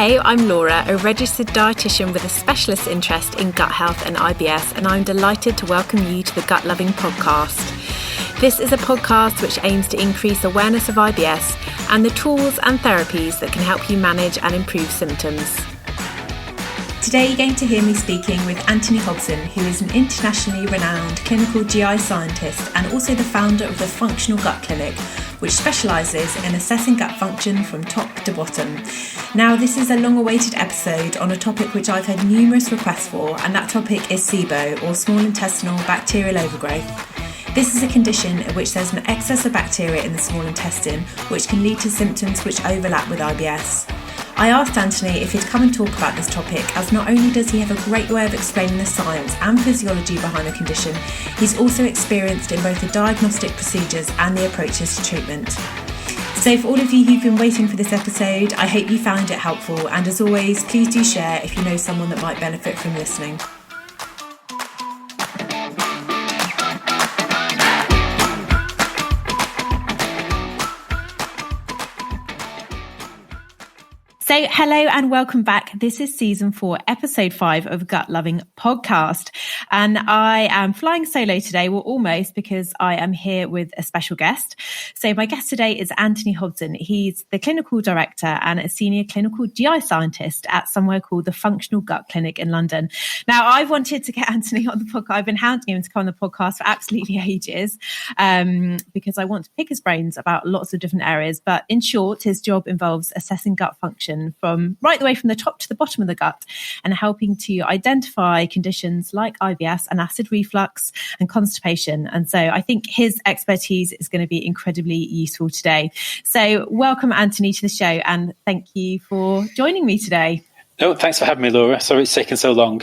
Hey, I'm Laura, a registered dietitian with a specialist interest in gut health and IBS, and I'm delighted to welcome you to the Gut Loving podcast. This is a podcast which aims to increase awareness of IBS and the tools and therapies that can help you manage and improve symptoms. Today you're going to hear me speaking with Anthony Hobson, who is an internationally renowned clinical GI scientist and also the founder of the Functional Gut Clinic, which specialises in assessing gut function from top to bottom. Now, this is a long-awaited episode on a topic which I've had numerous requests for, and that topic is SIBO, or small intestinal bacterial overgrowth. This is a condition in which there's an excess of bacteria in the small intestine, which can lead to symptoms which overlap with IBS. I asked Anthony if he'd come and talk about this topic, as not only does he have a great way of explaining the science and physiology behind the condition, he's also experienced in both the diagnostic procedures and the approaches to treatment. So for all of you who've been waiting for this episode, I hope you found it helpful, and as always, please do share if you know someone that might benefit from listening. So hello and welcome back. This is season 4, episode 5 of Gut Loving podcast. And I am flying solo today, well, almost, because I am here with a special guest. So my guest today is Anthony Hobson. He's the clinical director and a senior clinical GI scientist at somewhere called the Functional Gut Clinic in London. Now, I've wanted to get Anthony on the podcast. I've been hounding him to come on the podcast for absolutely ages, because I want to pick his brains about lots of different areas. But in short, his job involves assessing gut function from right the way from the top to the bottom of the gut and helping to identify conditions like IBS and acid reflux and constipation. And so I think his expertise is going to be incredibly useful today. So welcome, Anthony, to the show, and thank you for joining me today. No, thanks for having me, Laura. Sorry it's taken so long.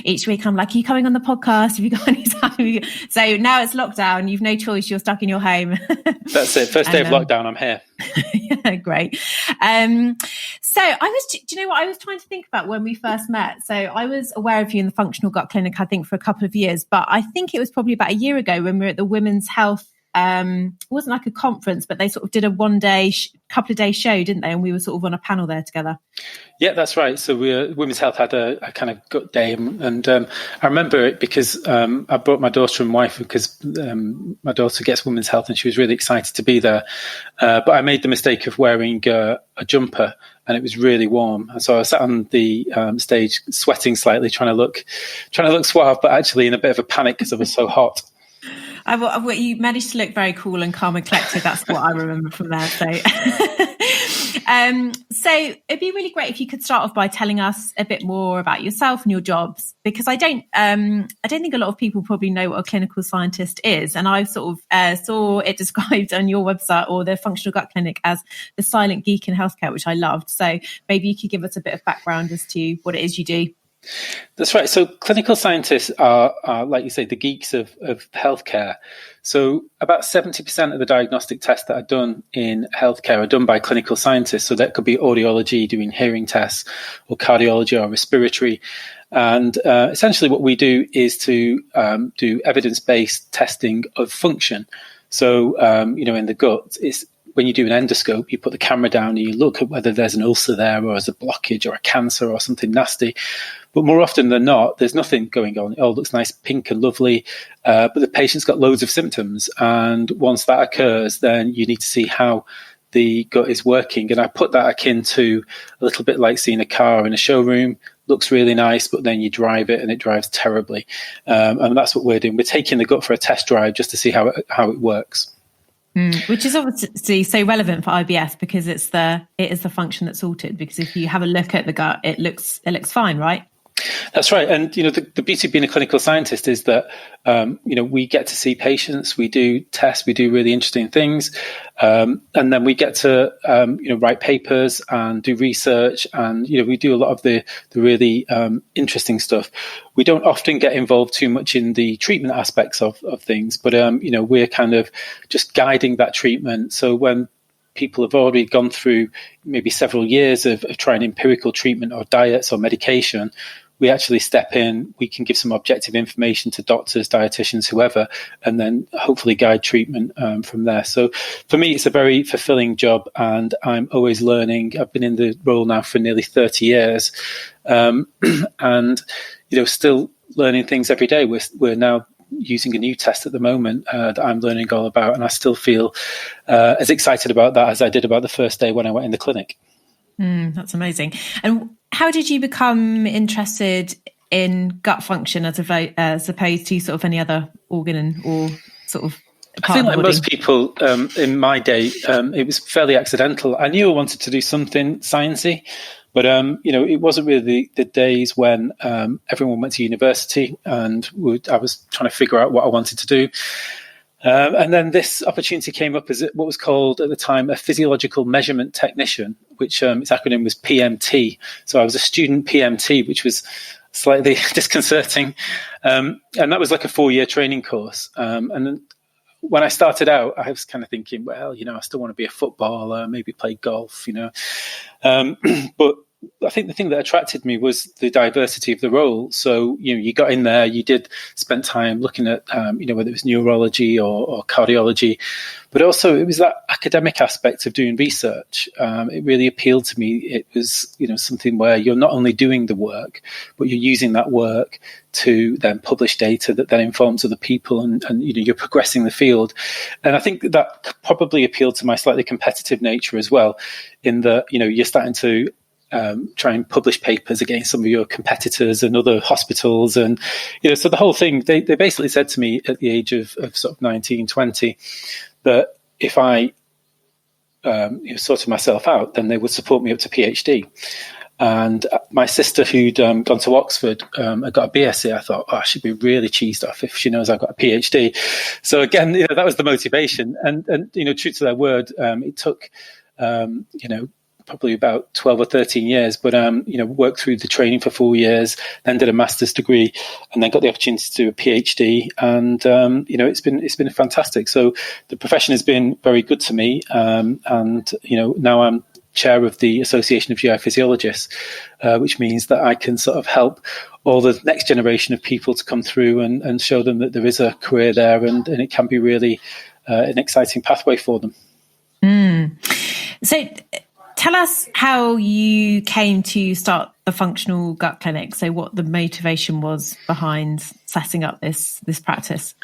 Each week I'm like, are you coming on the podcast? Have you got any time? So now it's lockdown. You've no choice. You're stuck in your home. That's it. First day of lockdown. I'm here. Yeah, great. So I was, do you know what I was trying to think about when we first met? So I was aware of you in the Functional Gut Clinic, I think, for a couple of years, but I think it was probably about a year ago when we were at the Women's Health. It wasn't like a conference, but they sort of did a couple of day show, didn't they? And we were sort of on a panel there together. Yeah, that's right. So Women's Health had a kind of gut day, and I remember it because I brought my daughter and wife because my daughter gets Women's Health, and she was really excited to be there. But I made the mistake of wearing a jumper, and it was really warm, and so I sat on the stage sweating slightly, trying to look suave, but actually in a bit of a panic because I was so hot. You managed to look very cool and calm and collected. That's what I remember from there. So, so it'd be really great if you could start off by telling us a bit more about yourself and your jobs, because I don't think a lot of people probably know what a clinical scientist is. And I sort of saw it described on your website or the Functional Gut Clinic as the silent geek in healthcare, which I loved. So maybe you could give us a bit of background as to what it is you do. That's right. So clinical scientists are, like you say, the geeks of healthcare. So about 70% of the diagnostic tests that are done in healthcare are done by clinical scientists. So that could be audiology, doing hearing tests, or cardiology or respiratory. And essentially what we do is to do evidence-based testing of function. So, in the gut, it's when you do an endoscope, you put the camera down and you look at whether there's an ulcer there or there's a blockage or a cancer or something nasty. But more often than not, there's nothing going on. It all looks nice, pink and lovely, but the patient's got loads of symptoms. And once that occurs, then you need to see how the gut is working. And I put that akin to a little bit like seeing a car in a showroom. Looks really nice, but then you drive it and it drives terribly. And that's what we're doing. We're taking the gut for a test drive just to see how it works. Which is obviously so relevant for IBS because it is the function that's altered. Because if you have a look at the gut, it looks fine, right? That's right. And, the beauty of being a clinical scientist is that, we get to see patients, we do tests, we do really interesting things. And then we get to, write papers and do research. And, we do a lot of the really interesting stuff. We don't often get involved too much in the treatment aspects of things, but, we're kind of just guiding that treatment. So when people have already gone through maybe several years of trying empirical treatment or diets or medication, we actually step in, we can give some objective information to doctors, dietitians, whoever, and then hopefully guide treatment from there. So for me, it's a very fulfilling job, and I'm always learning. I've been in the role now for nearly 30 years, and, still learning things every day. We're now using a new test at the moment that I'm learning all about, and I still feel as excited about that as I did about the first day when I went in the clinic. That's amazing. And how did you become interested in gut function as opposed to sort of any other organ or sort of part I think of the like body? most people in my day, it was fairly accidental. I knew I wanted to do something sciencey, but it wasn't really the days when everyone went to university, and I was trying to figure out what I wanted to do. And then this opportunity came up as what was called at the time a physiological measurement technician, which its acronym was PMT. So I was a student PMT, which was slightly disconcerting. And that was like a 4-year training course. And then when I started out, I was kind of thinking, well, I still want to be a footballer, maybe play golf, But I think the thing that attracted me was the diversity of the role. So, you got in there, you did spend time looking at, whether it was neurology or cardiology, but also it was that academic aspect of doing research. It really appealed to me. It was, something where you're not only doing the work, but you're using that work to then publish data that then informs other people, and you're progressing the field. And I think that probably appealed to my slightly competitive nature as well, in that, you're starting to try and publish papers against some of your competitors and other hospitals. And, so the whole thing, they basically said to me at the age of sort of 19, 20, that if I sorted myself out, then they would support me up to PhD. And my sister, who'd gone to Oxford, had got a BSc. I thought, I should be really cheesed off if she knows I've got a PhD. So again, that was the motivation. And true to their word, it took, probably about 12 or 13 years, but, worked through the training for 4 years, then did a master's degree, and then got the opportunity to do a PhD. And, it's been fantastic. So the profession has been very good to me. And, now I'm chair of the Association of GI Physiologists, which means that I can sort of help all the next generation of people to come through and show them that there is a career there, and it can be really an exciting pathway for them. So tell us how you came to start the functional gut clinic. So what the motivation was behind setting up this practice?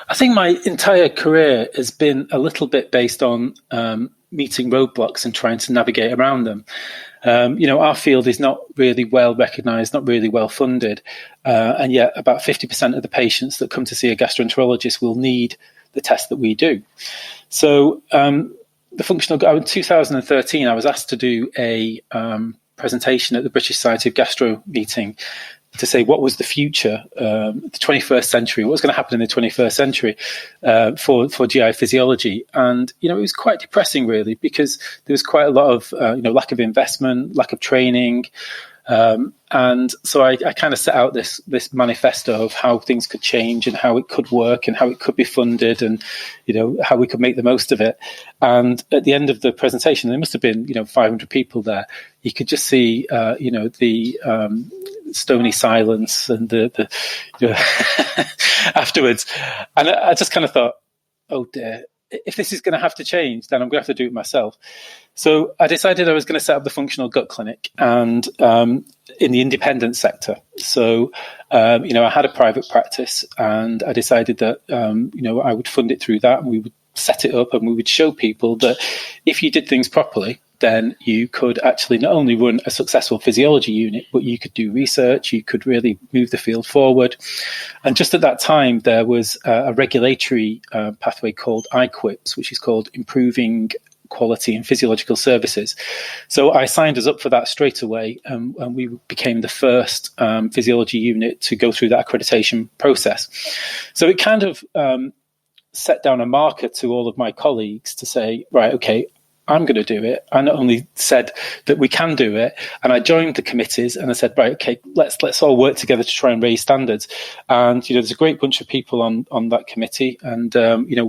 I think my entire career has been a little bit based on meeting roadblocks and trying to navigate around them. Our field is not really well recognised, not really well funded, and yet about 50% of the patients that come to see a gastroenterologist will need the test that we do. So the functional, in 2013, I was asked to do a presentation at the British Society of Gastro meeting to say what was the future, the 21st century, what was going to happen in the 21st century for GI physiology. And, it was quite depressing, really, because there was quite a lot of, lack of investment, lack of training. And so I kind of set out this manifesto of how things could change and how it could work and how it could be funded and, how we could make the most of it. And at the end of the presentation, there must have been, 500 people there. You could just see, the stony silence and the afterwards. And I just kind of thought, oh dear, if this is going to have to change, then I'm going to have to do it myself. So I decided I was going to set up the functional gut clinic, and in the independent sector. So, I had a private practice, and I decided that, I would fund it through that, and we would set it up, and we would show people that if you did things properly, then you could actually not only run a successful physiology unit, but you could do research, you could really move the field forward. And just at that time, there was a regulatory pathway called IQIPS, which is called Improving Quality in Physiological Services. So I signed us up for that straight away, and we became the first physiology unit to go through that accreditation process. So it kind of set down a marker to all of my colleagues to say, right, okay, I'm going to do it. I not only said that we can do it, and I joined the committees and I said, right, okay, let's all work together to try and raise standards. And, there's a great bunch of people on that committee, and,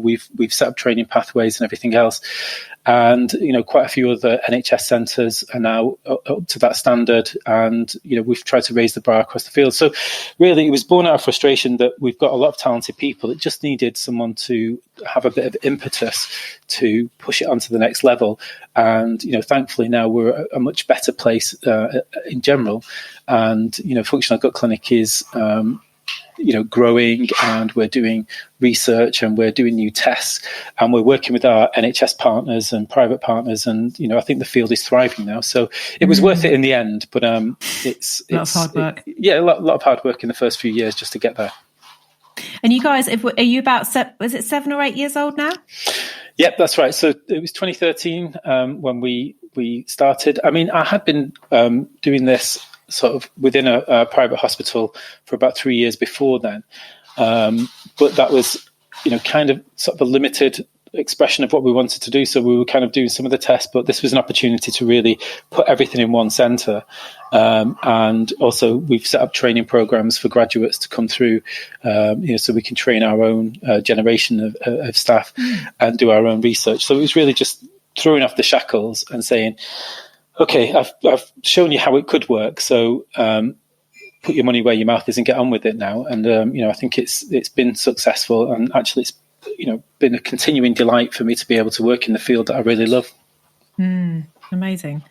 we've set up training pathways and everything else. And, quite a few other NHS centres are now up to that standard. And, we've tried to raise the bar across the field. So really, it was born out of frustration that we've got a lot of talented people. It just needed someone to have a bit of impetus to push it onto the next level. And, thankfully now we're at a much better place in general. And, Functional Gut Clinic is, growing, and we're doing research and we're doing new tests, and we're working with our NHS partners and private partners. And, I think the field is thriving now. So it was worth it in the end, but it's a lot of hard work. A lot of hard work in the first few years just to get there. And you guys, are you about, was it 7 or 8 years old now? Yep, that's right. So it was 2013 when we started. I mean, I had been doing this sort of within a private hospital for about 3 years before then. But that was, kind of sort of a limited expression of what we wanted to do. So we were kind of doing some of the tests, but this was an opportunity to really put everything in one centre. And also we've set up training programs for graduates to come through, so we can train our own generation of staff and do our own research. So it was really just throwing off the shackles and saying, okay, I've shown you how it could work. So put your money where your mouth is and get on with it now. And, I think it's been successful, and actually it's, been a continuing delight for me to be able to work in the field that I really love. Amazing.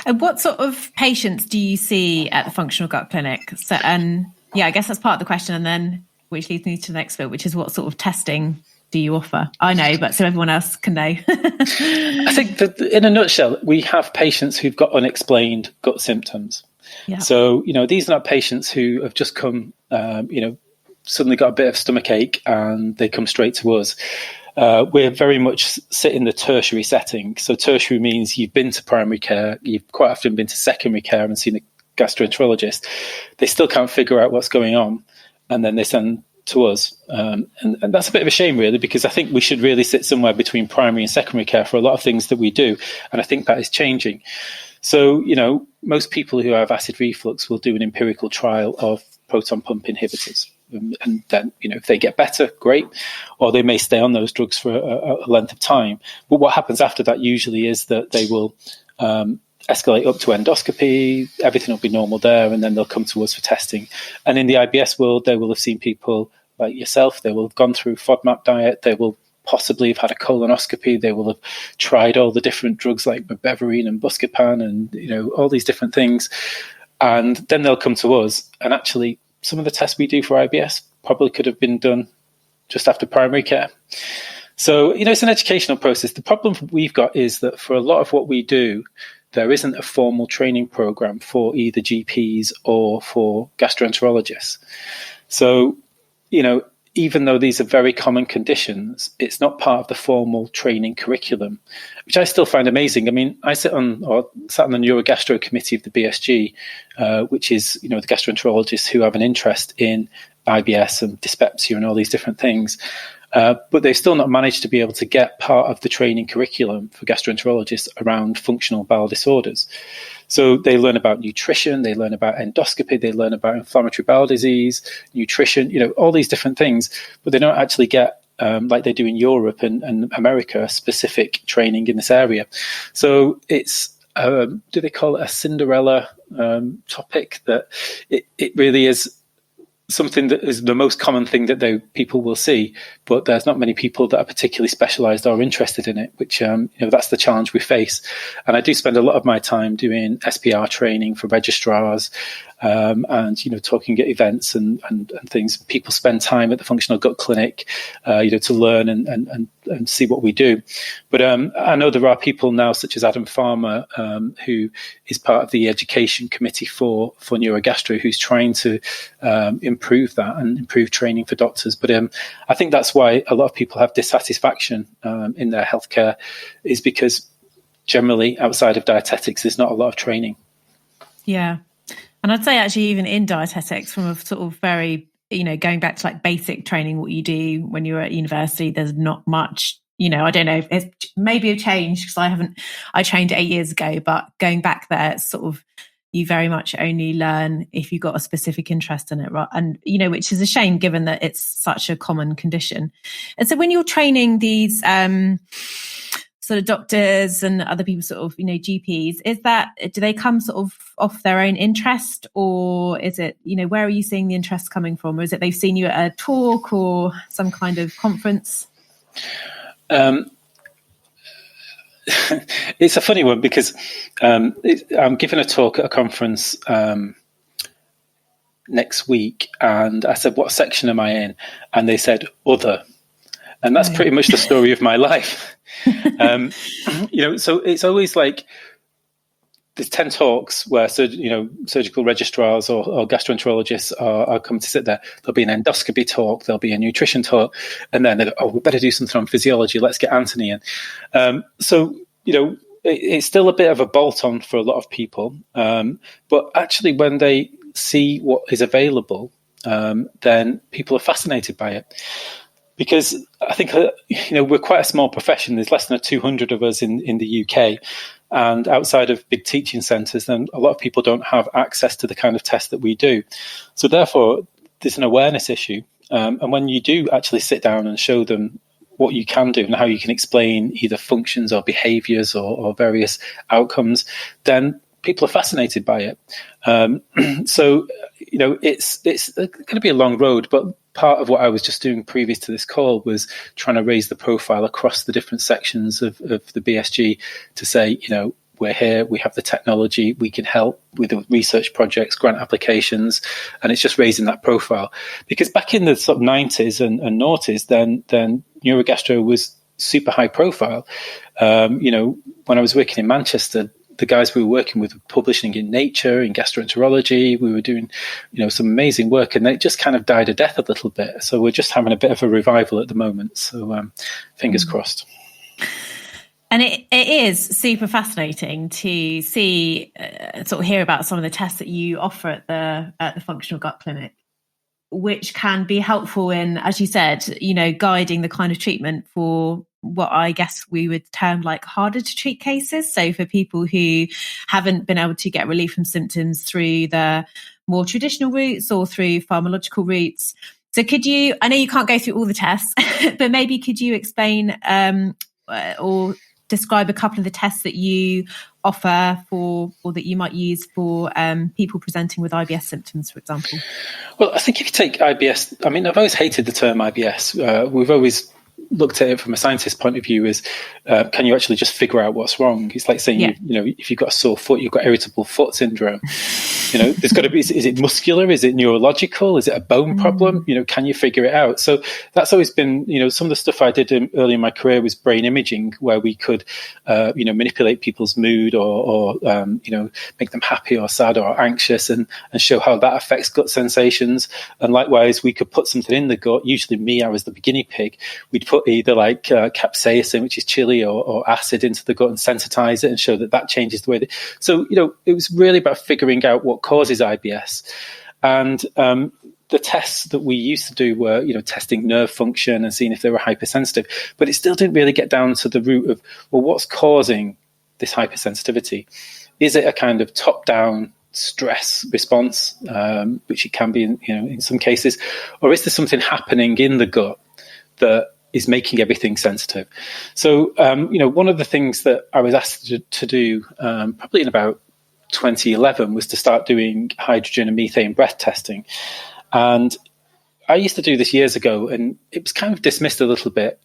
And what sort of patients do you see at the Functional Gut Clinic? So, I guess that's part of the question. And then, which leads me to the next bit, which is what sort of testing do you offer? I know, but so everyone else can know. I think that in a nutshell, we have patients who've got unexplained gut symptoms. Yeah. So, these are not patients who have just come, suddenly got a bit of stomach ache and they come straight to us. We're very much sit in the tertiary setting. So tertiary means you've been to primary care, you've quite often been to secondary care and seen a gastroenterologist. They still can't figure out what's going on, and then they send to us. And that's a bit of a shame, really, because I think we should really sit somewhere between primary and secondary care for a lot of things that we do. And I think that is changing. So, most people who have acid reflux will do an empirical trial of proton pump inhibitors. And then, if they get better, great, or they may stay on those drugs for a length of time. But what happens after that usually is that they will escalate up to endoscopy, everything will be normal there, and then they'll come to us for testing. And in the IBS world, they will have seen people like yourself, they will have gone through FODMAP diet, they will possibly have had a colonoscopy, they will have tried all the different drugs like beverine and buscopan and, all these different things. And then they'll come to us, and actually some of the tests we do for IBS probably could have been done just after primary care. So, it's an educational process. The problem we've got is that for a lot of what we do, there isn't a formal training program for either GPs or for gastroenterologists. So, even though these are very common conditions, it's not part of the formal training curriculum, which I still find amazing. I mean, I sat on the neurogastro committee of the BSG, which is, the gastroenterologists who have an interest in IBS and dyspepsia and all these different things. But they've still not managed to be able to get part of the training curriculum for gastroenterologists around functional bowel disorders. So they learn about nutrition, they learn about endoscopy, they learn about inflammatory bowel disease, nutrition, all these different things, but they don't actually get, like they do in Europe and America, specific training in this area. So it's, do they call it a Cinderella topic? That it really is something that is the most common thing that people will see, but there's not many people that are particularly specialised or interested in it, which, that's the challenge we face. And I do spend a lot of my time doing SPR training for registrars, and, talking at events and things. People spend time at the Functional Gut Clinic, to learn and see what we do. But I know there are people now, such as Adam Farmer, who is part of the education committee for Neurogastro, who's trying to improve that and improve training for doctors. But I think that's why a lot of people have dissatisfaction in their healthcare, is because generally outside of dietetics, there's not a lot of training. Yeah. And I'd say actually even in dietetics, from a sort of very, going back to like basic training, what you do when you're at university, there's not much, I don't know if it's maybe a change, because I trained 8 years ago, but going back there, it's sort of, you very much only learn if you've got a specific interest in it, right? And, which is a shame given that it's such a common condition. And so when you're training these, sort of doctors and other people, sort of, GPs, do they come sort of off their own interest, or is it, where are you seeing the interest coming from? Or is it they've seen you at a talk or some kind of conference? It's a funny one because I'm giving a talk at a conference next week, and I said, what section am I in? And they said, other. And that's pretty much the story of my life. So it's always like there's 10 talks where, surgical registrars or gastroenterologists are coming to sit there. There'll be an endoscopy talk, there'll be a nutrition talk, and then they go, we better do something on physiology. Let's get Anthony in. It's still a bit of a bolt-on for a lot of people. But actually, when they see what is available, then people are fascinated by it. Because I think, we're quite a small profession. There's less than 200 of us in the UK. And outside of big teaching centres, then a lot of people don't have access to the kind of tests that we do. So therefore, there's an awareness issue. And when you do actually sit down and show them what you can do and how you can explain either functions or behaviours or various outcomes, then people are fascinated by it. It's going to be a long road, but part of what I was just doing previous to this call was trying to raise the profile across the different sections of the BSG to say, we're here, we have the technology, we can help with the research projects, grant applications, and it's just raising that profile. Because back in the sort of 90s and noughties, then neurogastro was super high profile. When I was working in Manchester, the guys we were working with were publishing in Nature, in gastroenterology. We were doing, some amazing work, and it just kind of died a death a little bit. So we're just having a bit of a revival at the moment. So fingers crossed. And it is super fascinating to see, sort of hear about some of the tests that you offer at the Functional Gut Clinic, which can be helpful in, as you said, guiding the kind of treatment for what I guess we would term like harder to treat cases. So for people who haven't been able to get relief from symptoms through the more traditional routes or through pharmacological routes. So I know you can't go through all the tests, but maybe could you explain or describe a couple of the tests that you offer or that you might use for people presenting with IBS symptoms, for example? Well, I think if you take IBS, I've always hated the term IBS. We've always looked at it from a scientist's point of view as can you actually just figure out what's wrong? It's like saying, if you've got a sore foot, you've got irritable foot syndrome. There's got to be, is it muscular? Is it neurological? Is it a bone problem? Can you figure it out? So that's always been, some of the stuff I did early in my career was brain imaging, where we could, manipulate people's mood or make them happy or sad or anxious and show how that affects gut sensations. And likewise, we could put something in the gut. Usually me, I was the guinea pig. We'd put either like capsaicin, which is chili, or acid into the gut and sensitize it and show that changes the way so, it was really about figuring out what causes IBS. And the tests that we used to do were, testing nerve function and seeing if they were hypersensitive, but it still didn't really get down to the root of, well, what's causing this hypersensitivity? Is it a kind of top-down stress response, which it can be in some cases, or is there something happening in the gut that is making everything sensitive? So, one of the things that I was asked to do probably in about 2011 was to start doing hydrogen and methane breath testing. And I used to do this years ago, and it was kind of dismissed a little bit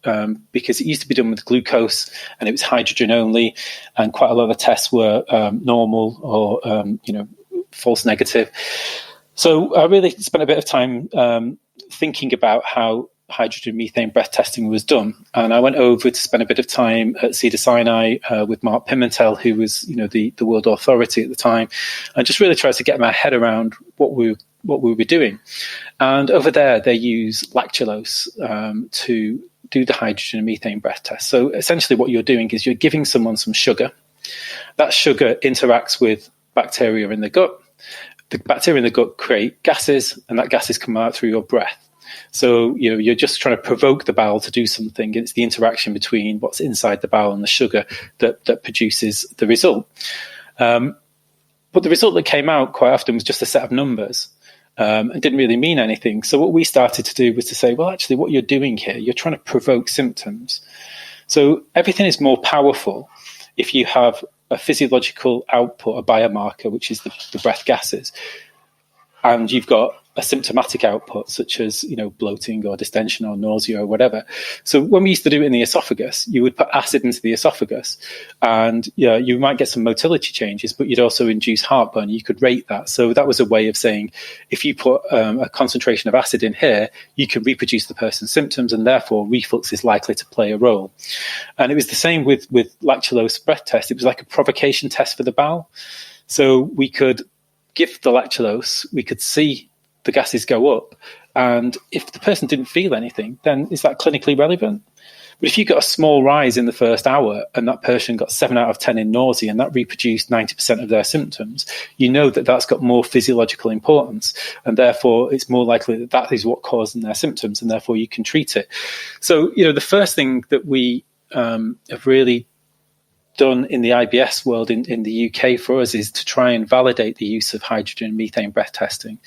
because it used to be done with glucose and it was hydrogen only, and quite a lot of tests were normal or, false negative. So I really spent a bit of time thinking about how hydrogen methane breath testing was done. And I went over to spend a bit of time at Cedars-Sinai with Mark Pimentel, who was, the world authority at the time, and just really tried to get my head around what we were doing. And over there, they use lactulose to do the hydrogen and methane breath test. So essentially what you're doing is you're giving someone some sugar. That sugar interacts with bacteria in the gut. The bacteria in the gut create gases, and that gases come out through your breath. So, you're just trying to provoke the bowel to do something. It's the interaction between what's inside the bowel and the sugar that produces the result. But the result that came out quite often was just a set of numbers and didn't really mean anything. So what we started to do was to say, well, actually, what you're doing here, you're trying to provoke symptoms. So everything is more powerful if you have a physiological output, a biomarker, which is the breath gases, and you've got a symptomatic output such as, bloating or distension or nausea or whatever. So when we used to do it in the esophagus, you would put acid into the esophagus, and you might get some motility changes, but you'd also induce heartburn. You could rate that. So that was a way of saying, if you put a concentration of acid in here, you can reproduce the person's symptoms, and therefore reflux is likely to play a role. And it was the same with lactulose breath test. It was like a provocation test for the bowel. So we could give the lactulose, we could see the gases go up, and if the person didn't feel anything, then is that clinically relevant? But if you got a small rise in the first hour and that person got 7 out of 10 in nausea and that reproduced 90% of their symptoms, you know that that's got more physiological importance, and therefore it's more likely that that is what caused their symptoms, and therefore you can treat it. So, the first thing that we have really done in the IBS world in the UK for us is to try and validate the use of hydrogen and methane breath testing.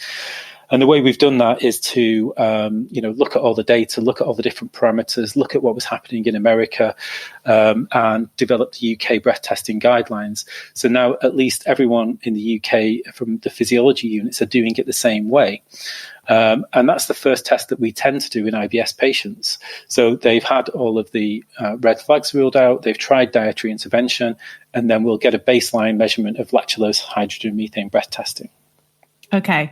And the way we've done that is to, look at all the data, look at all the different parameters, look at what was happening in America, and develop the UK breath testing guidelines. So now at least everyone in the UK from the physiology units are doing it the same way. And that's the first test that we tend to do in IBS patients. So they've had all of the red flags ruled out, they've tried dietary intervention, and then we'll get a baseline measurement of lactulose, hydrogen, methane breath testing. Okay.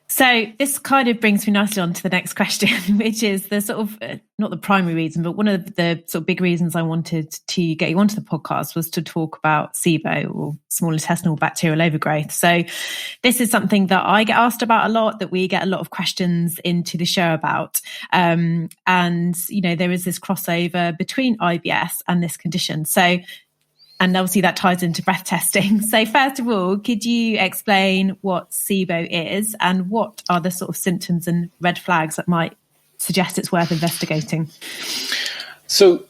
So this kind of brings me nicely on to the next question, which is the sort of, not the primary reason, but one of the sort of big reasons I wanted to get you onto the podcast was to talk about SIBO, or small intestinal bacterial overgrowth. So this is something that I get asked about a lot, that we get a lot of questions into the show about. And, there is this crossover between IBS and this condition. So, and obviously that ties into breath testing. So first of all, could you explain what SIBO is and what are the sort of symptoms and red flags that might suggest it's worth investigating? So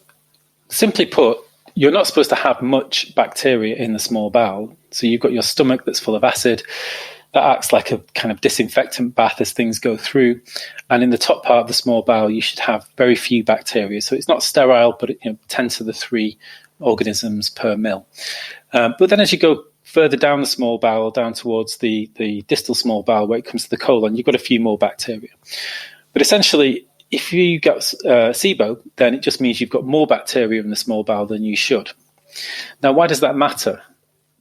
simply put, you're not supposed to have much bacteria in the small bowel. So you've got your stomach that's full of acid that acts like a kind of disinfectant bath as things go through. And in the top part of the small bowel, you should have very few bacteria. So it's not sterile, but 10 to the 3 organisms per mil. But then as you go further down the small bowel, down towards the distal small bowel, where it comes to the colon, you've got a few more bacteria. But essentially, if you get SIBO, then it just means you've got more bacteria in the small bowel than you should. Now, why does that matter?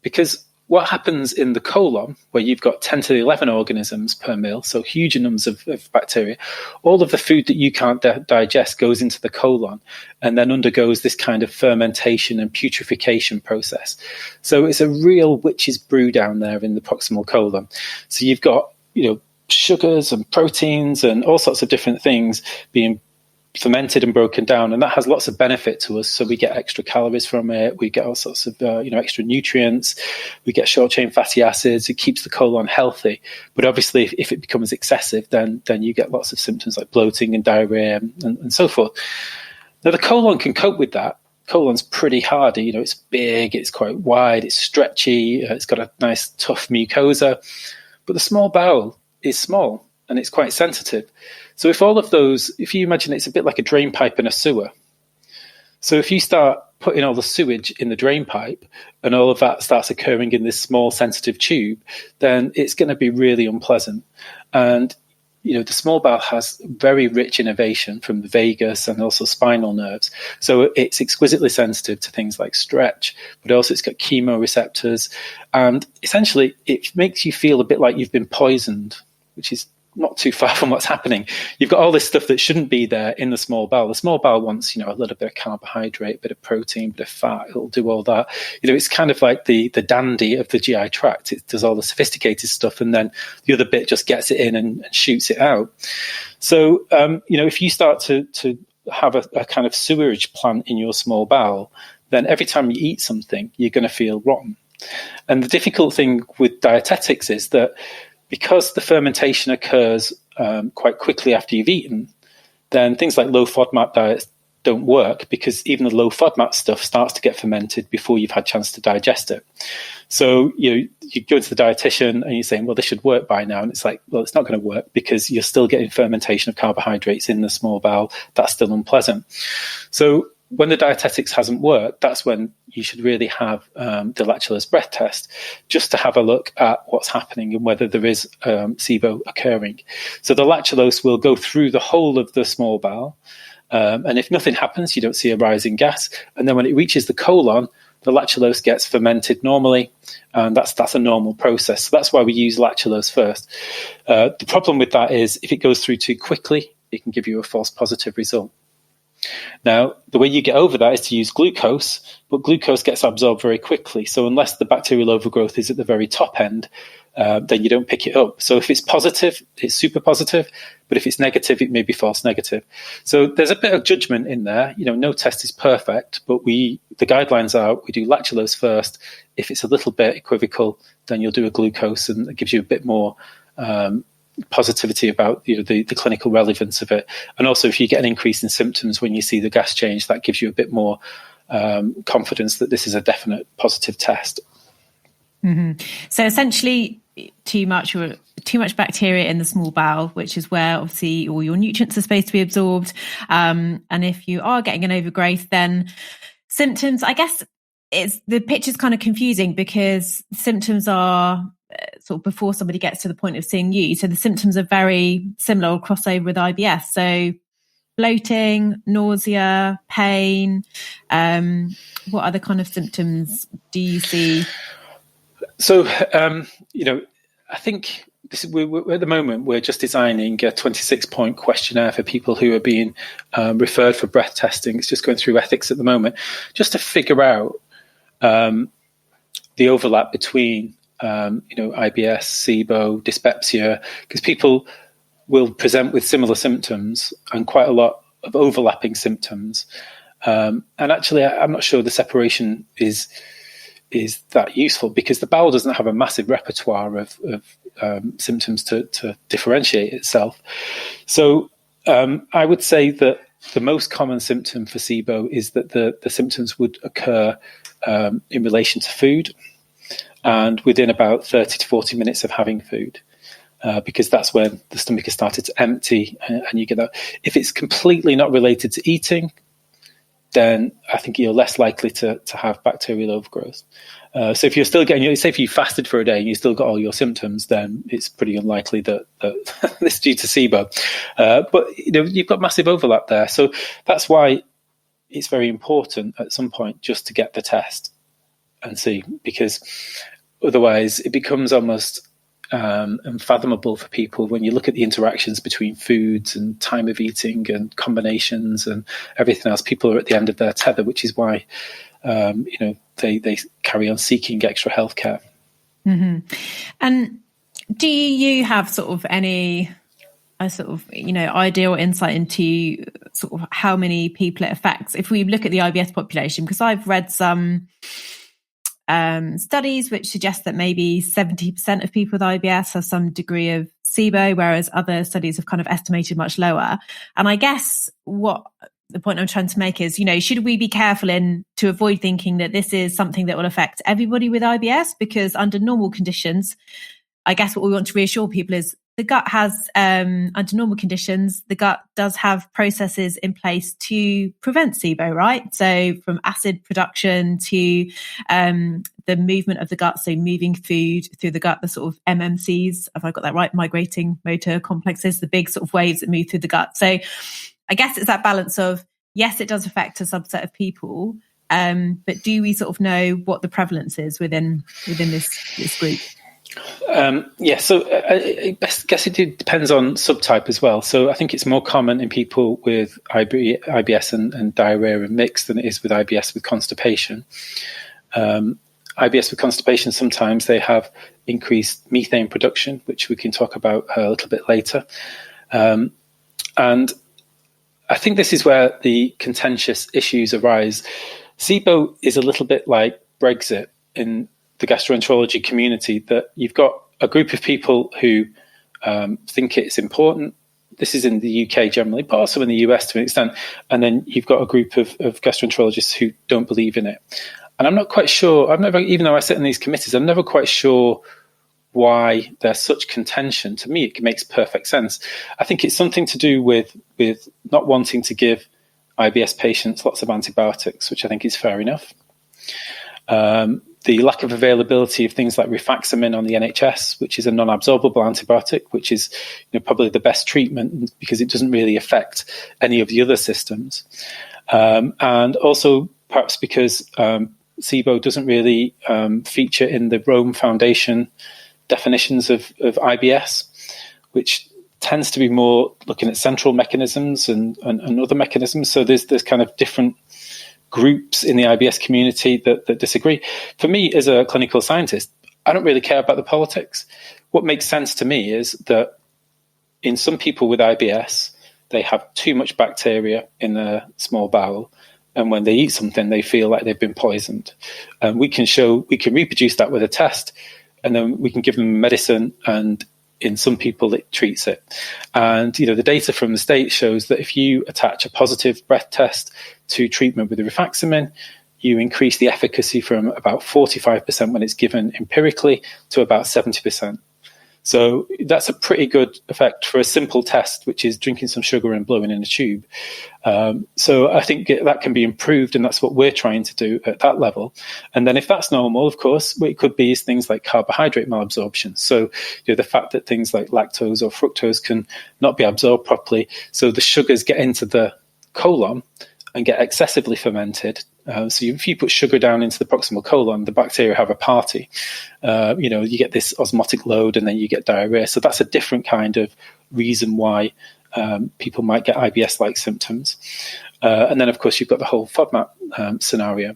Because what happens in the colon, where you've got 10 to the 11 organisms per mil, so huge numbers of bacteria, all of the food that you can't digest goes into the colon and then undergoes this kind of fermentation and putrefaction process. So it's a real witch's brew down there in the proximal colon. So you've got, sugars and proteins and all sorts of different things being fermented and broken down, and that has lots of benefit to us. So we get extra calories from it, we get all sorts of extra nutrients, we get short chain fatty acids, it keeps the colon healthy. But obviously if it becomes excessive, then you get lots of symptoms like bloating and diarrhea and so forth. Now the colon can cope with that. Colon's pretty hardy, it's big, it's quite wide, it's stretchy, it's got a nice tough mucosa, but the small bowel is small and it's quite sensitive. So if you imagine it's a bit like a drain pipe in a sewer. So if you start putting all the sewage in the drain pipe and all of that starts occurring in this small sensitive tube, then it's going to be really unpleasant. And, the small bowel has very rich innervation from the vagus and also spinal nerves. So it's exquisitely sensitive to things like stretch, but also it's got chemoreceptors. And essentially it makes you feel a bit like you've been poisoned, which is not too far from what's happening. You've got all this stuff that shouldn't be there in the small bowel. The small bowel wants, a little bit of carbohydrate, a bit of protein, a bit of fat. It'll do all that. It's kind of like the dandy of the GI tract. It does all the sophisticated stuff, and then the other bit just gets it in and shoots it out. So, if you start to have a kind of sewerage plant in your small bowel, then every time you eat something, you're going to feel rotten. And the difficult thing with dietetics is that because the fermentation occurs quite quickly after you've eaten, then things like low FODMAP diets don't work, because even the low FODMAP stuff starts to get fermented before you've had a chance to digest it. So you go to the dietitian and you're saying, well, this should work by now. And it's like, well, it's not going to work because you're still getting fermentation of carbohydrates in the small bowel. That's still unpleasant. So when the dietetics hasn't worked, that's when you should really have the lactulose breath test, just to have a look at what's happening and whether there is SIBO occurring. So the lactulose will go through the whole of the small bowel, and if nothing happens, you don't see a rise in gas. And then when it reaches the colon, the lactulose gets fermented normally, and that's a normal process. So that's why we use lactulose first. The problem with that is if it goes through too quickly, it can give you a false positive result. Now, the way you get over that is to use glucose, but glucose gets absorbed very quickly. So unless the bacterial overgrowth is at the very top end, then you don't pick it up. So if it's positive, it's super positive, but if it's negative, it may be false negative. So there's a bit of judgment in there. No test is perfect, but the guidelines are we do lactulose first. If it's a little bit equivocal, then you'll do a glucose, and it gives you a bit more positivity about the clinical relevance of it. And also, if you get an increase in symptoms when you see the gas change, that gives you a bit more confidence that this is a definite positive test. Mm-hmm. So essentially, too much bacteria in the small bowel, which is where obviously all your nutrients are supposed to be absorbed. And if you are getting an overgrowth, then symptoms, I guess the picture's kind of confusing, because symptoms are sort of before somebody gets to the point of seeing you. So the symptoms are very similar or crossover with IBS. So bloating, nausea, pain. What other kind of symptoms do you see? So, I think we're at the moment, we're just designing a 26-point questionnaire for people who are being referred for breath testing. It's just going through ethics at the moment, just to figure out the overlap between IBS, SIBO, dyspepsia, because people will present with similar symptoms and quite a lot of overlapping symptoms. And actually, I'm not sure the separation is that useful, because the bowel doesn't have a massive repertoire of symptoms to differentiate itself. So I would say that the most common symptom for SIBO is that the symptoms would occur in relation to food, and within about 30 to 40 minutes of having food, because that's when the stomach has started to empty, and you get that. If it's completely not related to eating, then I think you're less likely to have bacterial overgrowth. So if you're still getting, say if you fasted for a day and you still got all your symptoms, then it's pretty unlikely that this is due to SIBO. But you've got massive overlap there. So that's why it's very important at some point just to get the test and see, because otherwise it becomes almost unfathomable for people when you look at the interactions between foods and time of eating and combinations and everything else. People are at the end of their tether, which is why they carry on seeking extra healthcare. Mm-hmm. And do you have sort of any idea or insight into sort of how many people it affects if we look at the IBS population? Because I've read some studies which suggest that maybe 70% of people with IBS have some degree of SIBO, whereas other studies have kind of estimated much lower. And I guess what the point I'm trying to make is, should we be careful to avoid thinking that this is something that will affect everybody with IBS? Because under normal conditions, I guess what we want to reassure people is the gut has, under normal conditions, the gut does have processes in place to prevent SIBO, right? So from acid production to the movement of the gut, so moving food through the gut, the sort of MMCs, have I got that right? Migrating motor complexes, the big sort of waves that move through the gut. So I guess it's that balance of, yes, it does affect a subset of people, but do we sort of know what the prevalence is within this group? So I guess it depends on subtype as well. So I think it's more common in people with IBS and diarrhea and mixed than it is with IBS with constipation. IBS with constipation, sometimes they have increased methane production, which we can talk about a little bit later. And I think this is where the contentious issues arise. SIBO is a little bit like Brexit in the gastroenterology community, that you've got a group of people who think it's important. This is in the UK generally, but also in the US to an extent. And then you've got a group of gastroenterologists who don't believe in it. And I'm not quite sure, even though I sit in these committees, I'm never quite sure why there's such contention. To me, it makes perfect sense. I think it's something to do with not wanting to give IBS patients lots of antibiotics, which I think is fair enough. The lack of availability of things like rifaximin on the NHS, which is a non-absorbable antibiotic, which is probably the best treatment because it doesn't really affect any of the other systems. And also perhaps because SIBO doesn't really feature in the Rome Foundation definitions of IBS, which tends to be more looking at central mechanisms and other mechanisms. So there's kind of different groups in the IBS community that disagree. For me, as a clinical scientist, I don't really care about the politics. What makes sense to me is that in some people with IBS, they have too much bacteria in their small bowel, and when they eat something, they feel like they've been poisoned. And we can reproduce that with a test, and then we can give them medicine, and in some people it treats it. And the data from the States shows that if you attach a positive breath test to treatment with rifaximin, you increase the efficacy from about 45% when it's given empirically to about 70%. So that's a pretty good effect for a simple test, which is drinking some sugar and blowing in a tube. So I think that can be improved, and that's what we're trying to do at that level. And then if that's normal, of course, what it could be is things like carbohydrate malabsorption. So the fact that things like lactose or fructose can not be absorbed properly, so the sugars get into the colon and get excessively fermented. So if you put sugar down into the proximal colon, the bacteria have a party. You get this osmotic load and then you get diarrhea. So that's a different kind of reason why people might get IBS-like symptoms. And then, of course, you've got the whole FODMAP scenario.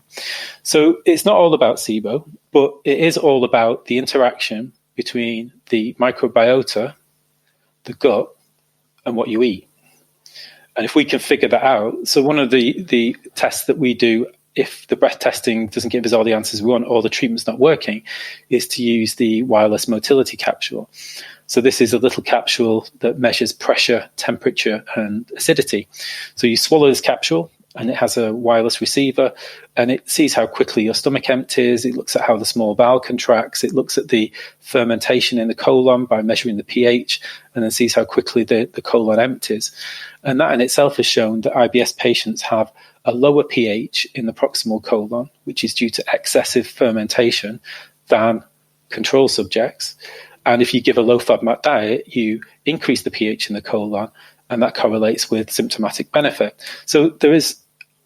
So it's not all about SIBO, but it is all about the interaction between the microbiota, the gut, and what you eat. And if we can figure that out, so one of the tests that we do, if the breath testing doesn't give us all the answers we want or the treatment's not working, is to use the wireless motility capsule. So this is a little capsule that measures pressure, temperature, and acidity. So you swallow this capsule, and it has a wireless receiver, and it sees how quickly your stomach empties. It looks at how the small bowel contracts. It looks at the fermentation in the colon by measuring the pH, and then sees how quickly the colon empties. And that in itself has shown that IBS patients have a lower pH in the proximal colon, which is due to excessive fermentation, than control subjects. And if you give a low FODMAP diet, you increase the pH in the colon, and that correlates with symptomatic benefit. So there is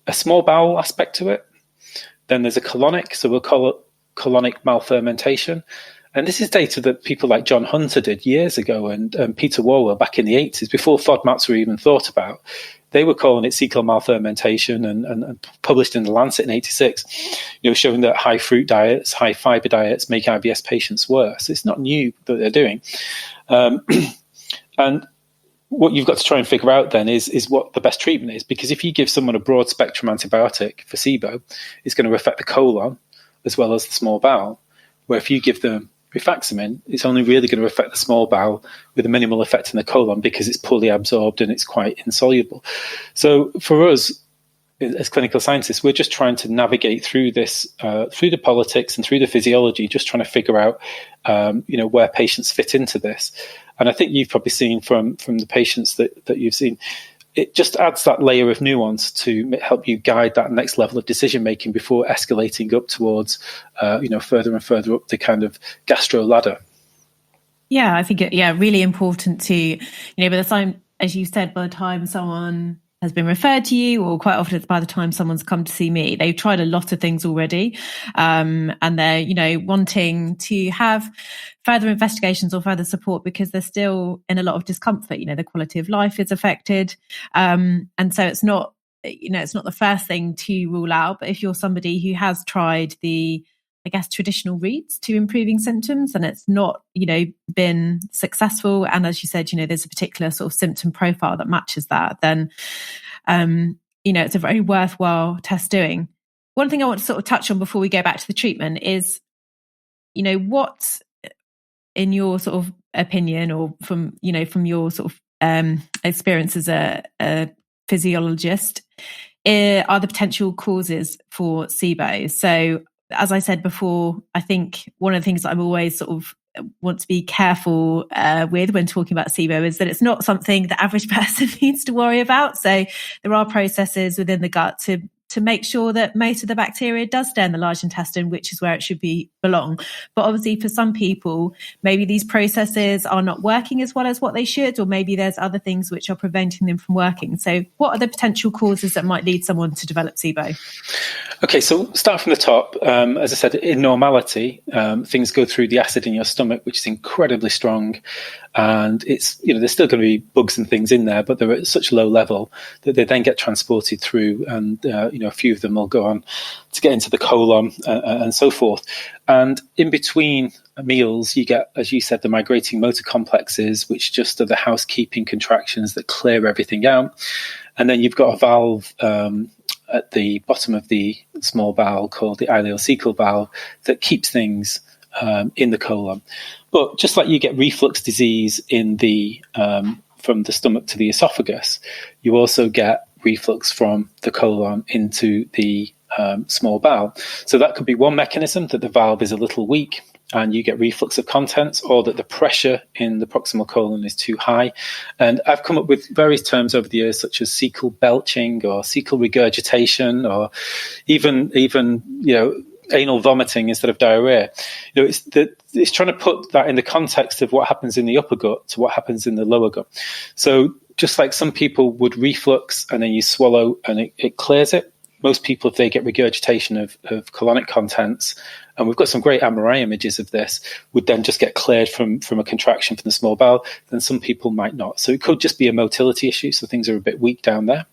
a small bowel aspect to it. Then there's a colonic, so we'll call it colonic malfermentation. And this is data that people like John Hunter did years ago, and Peter Warwell back in the 80s, before FODMAPs were even thought about. They were calling it cecal malfermentation and published in The Lancet in 86, showing that high fruit diets, high fiber diets make IBS patients worse. It's not new that they're doing. And what you've got to try and figure out then is what the best treatment is, because if you give someone a broad spectrum antibiotic for SIBO, it's going to affect the colon as well as the small bowel, where if you give them rifaximin, it's only really going to affect the small bowel with a minimal effect in the colon because it's poorly absorbed and it's quite insoluble. So for us, as clinical scientists, we're just trying to navigate through this, through the politics and through the physiology, just trying to figure out, where patients fit into this. And I think you've probably seen from the patients that you've seen, it just adds that layer of nuance to help you guide that next level of decision making before escalating up towards, further and further up the kind of gastro ladder. Yeah, I think really important to, by the time, as you said, by the time someone has been referred to you, or quite often by the time someone's come to see me, they've tried a lot of things already, and they're wanting to have further investigations or further support because they're still in a lot of discomfort. The quality of life is affected, and so it's not the first thing to rule out. But if you're somebody who has tried the traditional routes to improving symptoms and it's not been successful, and as you said there's a particular sort of symptom profile that matches that, then it's a very worthwhile test doing. One thing I want to sort of touch on before we go back to the treatment is what, in your sort of opinion, or from your sort of experience as a physiologist, are the potential causes for SIBO? So as I said before, I think one of the things that I'm always sort of want to be careful with when talking about SIBO is that it's not something the average person needs to worry about. So there are processes within the gut to make sure that most of the bacteria does stay in the large intestine, which is where it should belong. But obviously for some people, maybe these processes are not working as well as what they should, or maybe there's other things which are preventing them from working. So what are the potential causes that might lead someone to develop SIBO? Okay, so start from the top. As I said, in normality, things go through the acid in your stomach, which is incredibly strong. And it's, there's still going to be bugs and things in there, but they're at such a low level that they then get transported through, and a few of them will go on to get into the colon and so forth. And in between meals, you get, as you said, the migrating motor complexes, which just are the housekeeping contractions that clear everything out. And then you've got a valve at the bottom of the small bowel called the ileocecal valve that keeps things in the colon. But just like you get reflux disease in the from the stomach to the esophagus, you also get reflux from the colon into the small bowel. So that could be one mechanism, that the valve is a little weak and you get reflux of contents, or that the pressure in the proximal colon is too high. And I've come up with various terms over the years, such as cecal belching or cecal regurgitation, or even anal vomiting instead of diarrhea. It's trying to put that in the context of what happens in the upper gut to what happens in the lower gut. So just like some people would reflux and then you swallow and it clears it, most people, if they get regurgitation of colonic contents, and we've got some great MRI images of this, would then just get cleared from a contraction from the small bowel, then some people might not. So it could just be a motility issue, so things are a bit weak down there.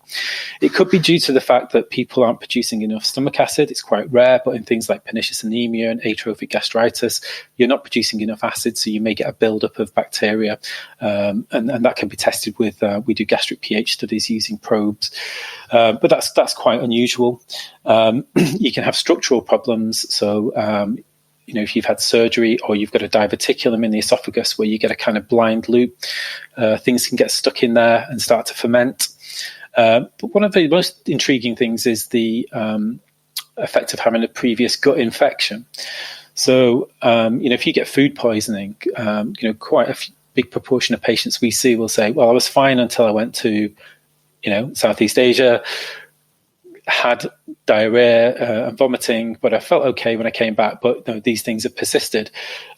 It could be due to the fact that people aren't producing enough stomach acid. It's quite rare, but in things like pernicious anemia and atrophic gastritis, you're not producing enough acid, so you may get a buildup of bacteria, and that can be tested with, we do gastric pH studies using probes, but that's quite unusual. You can have structural problems, so if you've had surgery or you've got a diverticulum in the esophagus where you get a kind of blind loop, things can get stuck in there and start to ferment. But one of the most intriguing things is the effect of having a previous gut infection. So, if you get food poisoning, quite a big proportion of patients we see will say, well, I was fine until I went to, Southeast Asia, had diarrhea and vomiting, but I felt okay when I came back. But these things have persisted.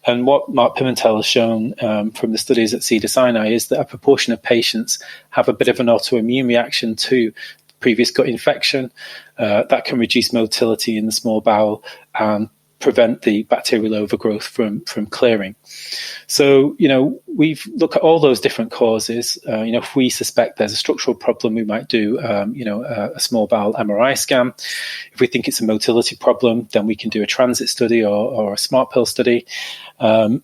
And what Mark Pimentel has shown from the studies at Cedars-Sinai is that a proportion of patients have a bit of an autoimmune reaction to previous gut infection. That can reduce motility in the small bowel and prevent the bacterial overgrowth from clearing. So, we've looked at all those different causes. If we suspect there's a structural problem, we might do, a small bowel MRI scan. If we think it's a motility problem, then we can do a transit study or a smart pill study. And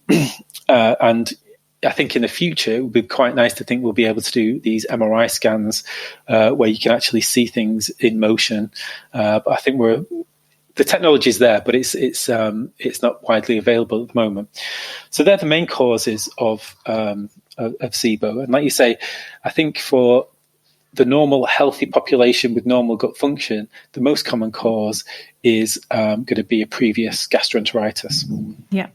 I think in the future, it would be quite nice to think we'll be able to do these MRI scans where you can actually see things in motion. But I think the technology is there, but it's not widely available at the moment. So they're the main causes of SIBO. And like you say, I think for the normal healthy population with normal gut function, the most common cause is going to be a previous gastroenteritis. Yeah.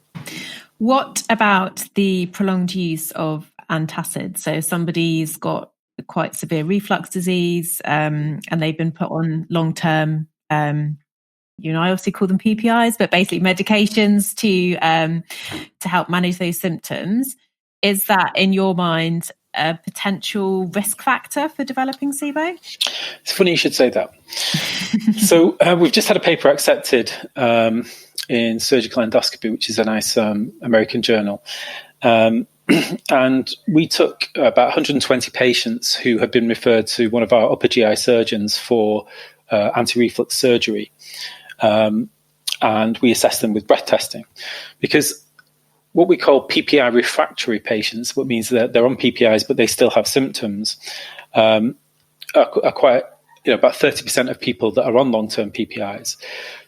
What about the prolonged use of antacids? So somebody's got quite severe reflux disease and they've been put on long-term I obviously call them PPIs, but basically medications to help manage those symptoms. Is that, in your mind, a potential risk factor for developing SIBO? It's funny you should say that. So we've just had a paper accepted in Surgical Endoscopy, which is a nice American journal. And we took about 120 patients who had been referred to one of our upper GI surgeons for anti-reflux surgery. And we assess them with breath testing, because what we call PPI refractory patients, what means that they're on PPIs but they still have symptoms, are quite, about 30% of people that are on long-term PPIs.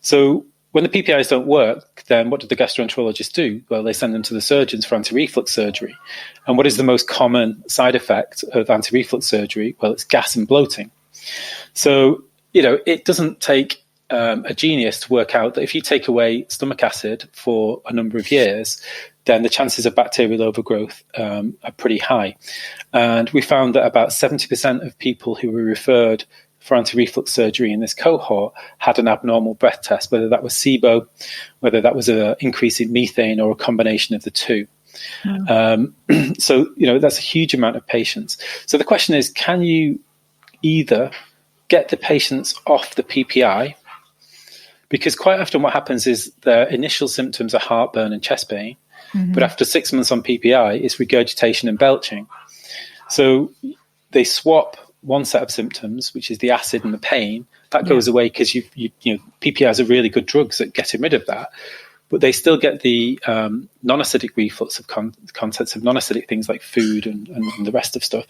So when the PPIs don't work, then what do the gastroenterologists do? Well, they send them to the surgeons for anti-reflux surgery. And what is the most common side effect of anti-reflux surgery? Well, it's gas and bloating. So, it doesn't take a genius to work out that if you take away stomach acid for a number of years, then the chances of bacterial overgrowth are pretty high. And we found that about 70% of people who were referred for anti-reflux surgery in this cohort had an abnormal breath test, whether that was SIBO, whether that was an increase in methane, or a combination of the two. So, that's a huge amount of patients. So the question is, can you either get the patients off the PPI? Because quite often what happens is their initial symptoms are heartburn and chest pain, but after 6 months on PPI, it's regurgitation and belching. So they swap one set of symptoms, which is the acid and the pain. That goes away because PPIs are really good drugs at getting rid of that. But they still get the non-acidic reflux of contents of non-acidic things like food and the rest of stuff.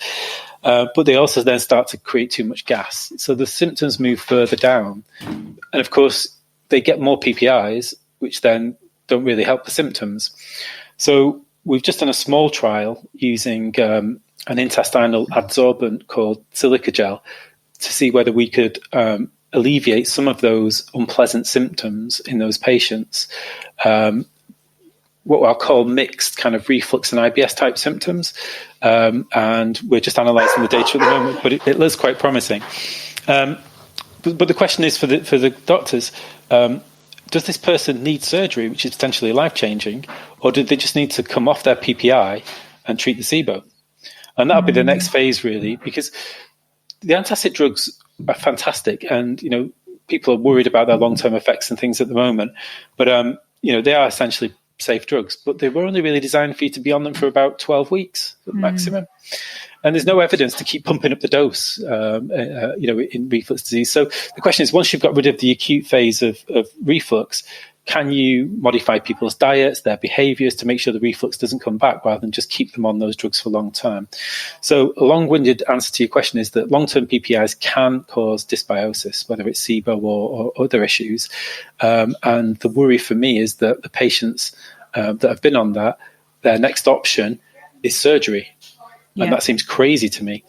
But they also then start to create too much gas. So the symptoms move further down. And of course, they get more PPIs, which then don't really help the symptoms. So we've just done a small trial using an intestinal adsorbent called silica gel to see whether we could alleviate some of those unpleasant symptoms in those patients, what I'll call mixed kind of reflux and IBS type symptoms. And we're just analysing the data at the moment, but it looks quite promising. But the question is for the doctors, does this person need surgery, which is potentially life-changing, or do they just need to come off their PPI and treat the SIBO? And that'll be the next phase, really, because the antacid drugs are fantastic, and people are worried about their long-term effects and things at the moment. But they are essentially safe drugs, but they were only really designed for you to be on them for about 12 weeks at maximum. And there's no evidence to keep pumping up the dose, in reflux disease. So the question is, once you've got rid of the acute phase of reflux, can you modify people's diets, their behaviors to make sure the reflux doesn't come back rather than just keep them on those drugs for long term? So a long-winded answer to your question is that long-term PPIs can cause dysbiosis, whether it's SIBO or other issues. And the worry for me is that the patients that have been on that, their next option is surgery. And that seems crazy to me.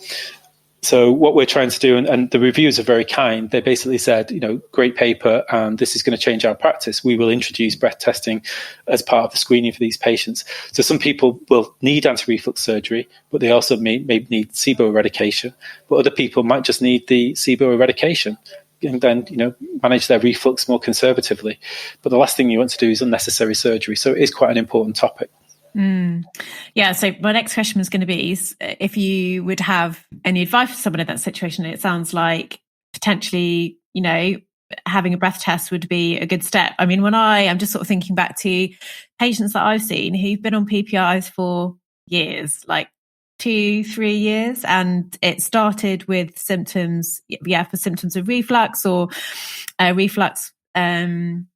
So what we're trying to do, and the reviews are very kind, they basically said, great paper, and this is going to change our practice. We will introduce breath testing as part of the screening for these patients. So some people will need anti-reflux surgery, but they also may need SIBO eradication. But other people might just need the SIBO eradication and then, manage their reflux more conservatively. But the last thing you want to do is unnecessary surgery. So it is quite an important topic. Yeah, so my next question was going to be if you would have any advice for someone in that situation. It sounds like potentially, having a breath test would be a good step. I mean, when I'm just sort of thinking back to patients that I've seen who've been on PPIs for years, like 2-3 years, and it started with symptoms, for symptoms of reflux or reflux and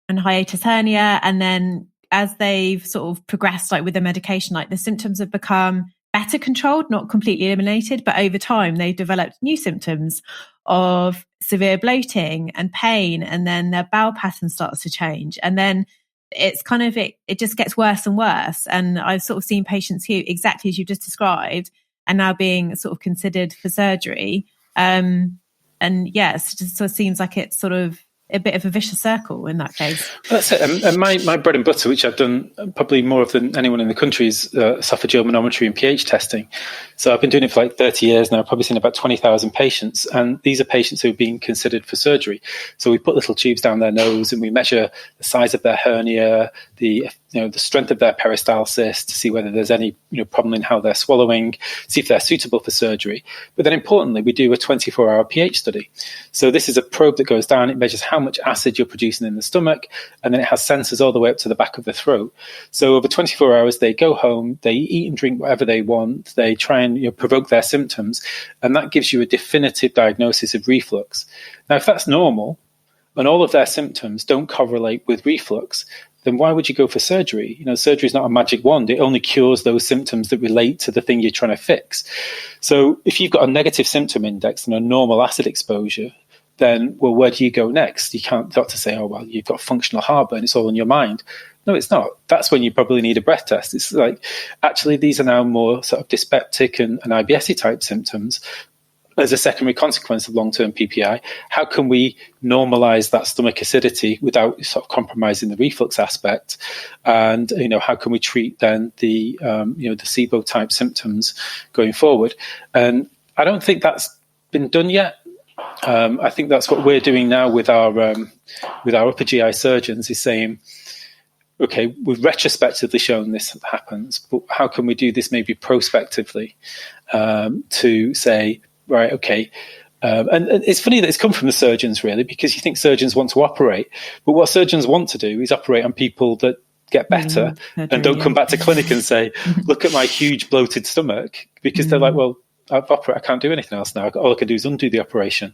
hiatus hernia, and then as they've sort of progressed, like with the medication, like the symptoms have become better controlled, not completely eliminated, but over time they've developed new symptoms of severe bloating and pain, and then their bowel pattern starts to change, and then it's kind of it just gets worse and worse. And I've sort of seen patients who, exactly as you just described, are now being sort of considered for surgery. And yes, it just sort of seems like it's sort of a bit of a vicious circle in that case. That's it. And my bread and butter, which I've done probably more of than anyone in the country, is esophageal manometry and pH testing. So I've been doing it for like 30 years now. I've probably seen about 20,000 patients. And these are patients who have been considered for surgery. So we put little tubes down their nose and we measure the size of their hernia, the strength of their peristalsis to see whether there's any problem in how they're swallowing, see if they're suitable for surgery. But then importantly, we do a 24-hour pH study. So this is a probe that goes down. It measures how much acid you're producing in the stomach, and then it has sensors all the way up to the back of the throat. So over 24 hours, they go home, they eat and drink whatever they want, they try and provoke their symptoms, and that gives you a definitive diagnosis of reflux. Now, if that's normal, and all of their symptoms don't correlate with reflux, then why would you go for surgery? Surgery is not a magic wand. It only cures those symptoms that relate to the thing you're trying to fix. So if you've got a negative symptom index and a normal acid exposure, then, well, where do you go next? You can't doctor say, oh, well, you've got functional heartburn, it's all in your mind. No, it's not. That's when you probably need a breath test. It's like, actually, these are now more sort of dyspeptic and IBS-y type symptoms. as a secondary consequence of long-term PPI, how can we normalize that stomach acidity without sort of compromising the reflux aspect? And, how can we treat then the SIBO type symptoms going forward? And I don't think that's been done yet. I think that's what we're doing now with our upper GI surgeons, is saying, okay, we've retrospectively shown this happens, but how can we do this maybe prospectively, to say, right, okay. And it's funny that it's come from the surgeons, really, because you think surgeons want to operate, but what surgeons want to do is operate on people that get better and don't come back to clinic and say, look at my huge bloated stomach, because they're like, well, I've operated, I can't do anything else now. All I can do is undo the operation.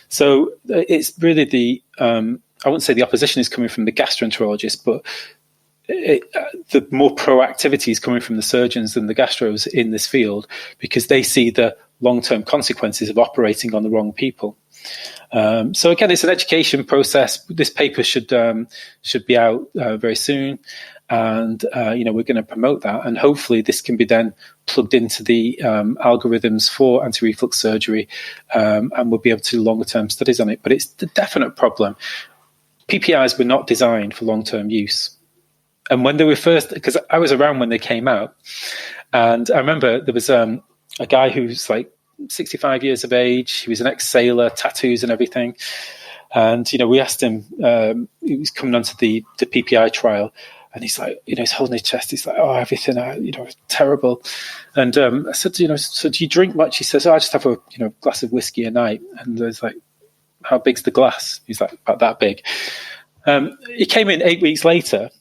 So it's really I wouldn't say the opposition is coming from the gastroenterologist, but the more proactivity is coming from the surgeons than the gastros in this field, because they see the long-term consequences of operating on the wrong people. So again, it's an education process. This paper should be out very soon, and we're going to promote that, and hopefully this can be then plugged into the algorithms for anti-reflux surgery, and we'll be able to do longer-term studies on it. But it's the definite problem. PPIs were not designed for long-term use. And when they were first, because I was around when they came out, and I remember there was a guy who's like 65 years of age. He was an ex-sailor, tattoos and everything. And, we asked him, he was coming onto the PPI trial, and he's like, he's holding his chest. He's like, oh, everything, it's terrible. And I said, so do you drink much? He says, I just have a, glass of whiskey a night. And I was like, how big's the glass? He's like, about that big. He came in 8 weeks later,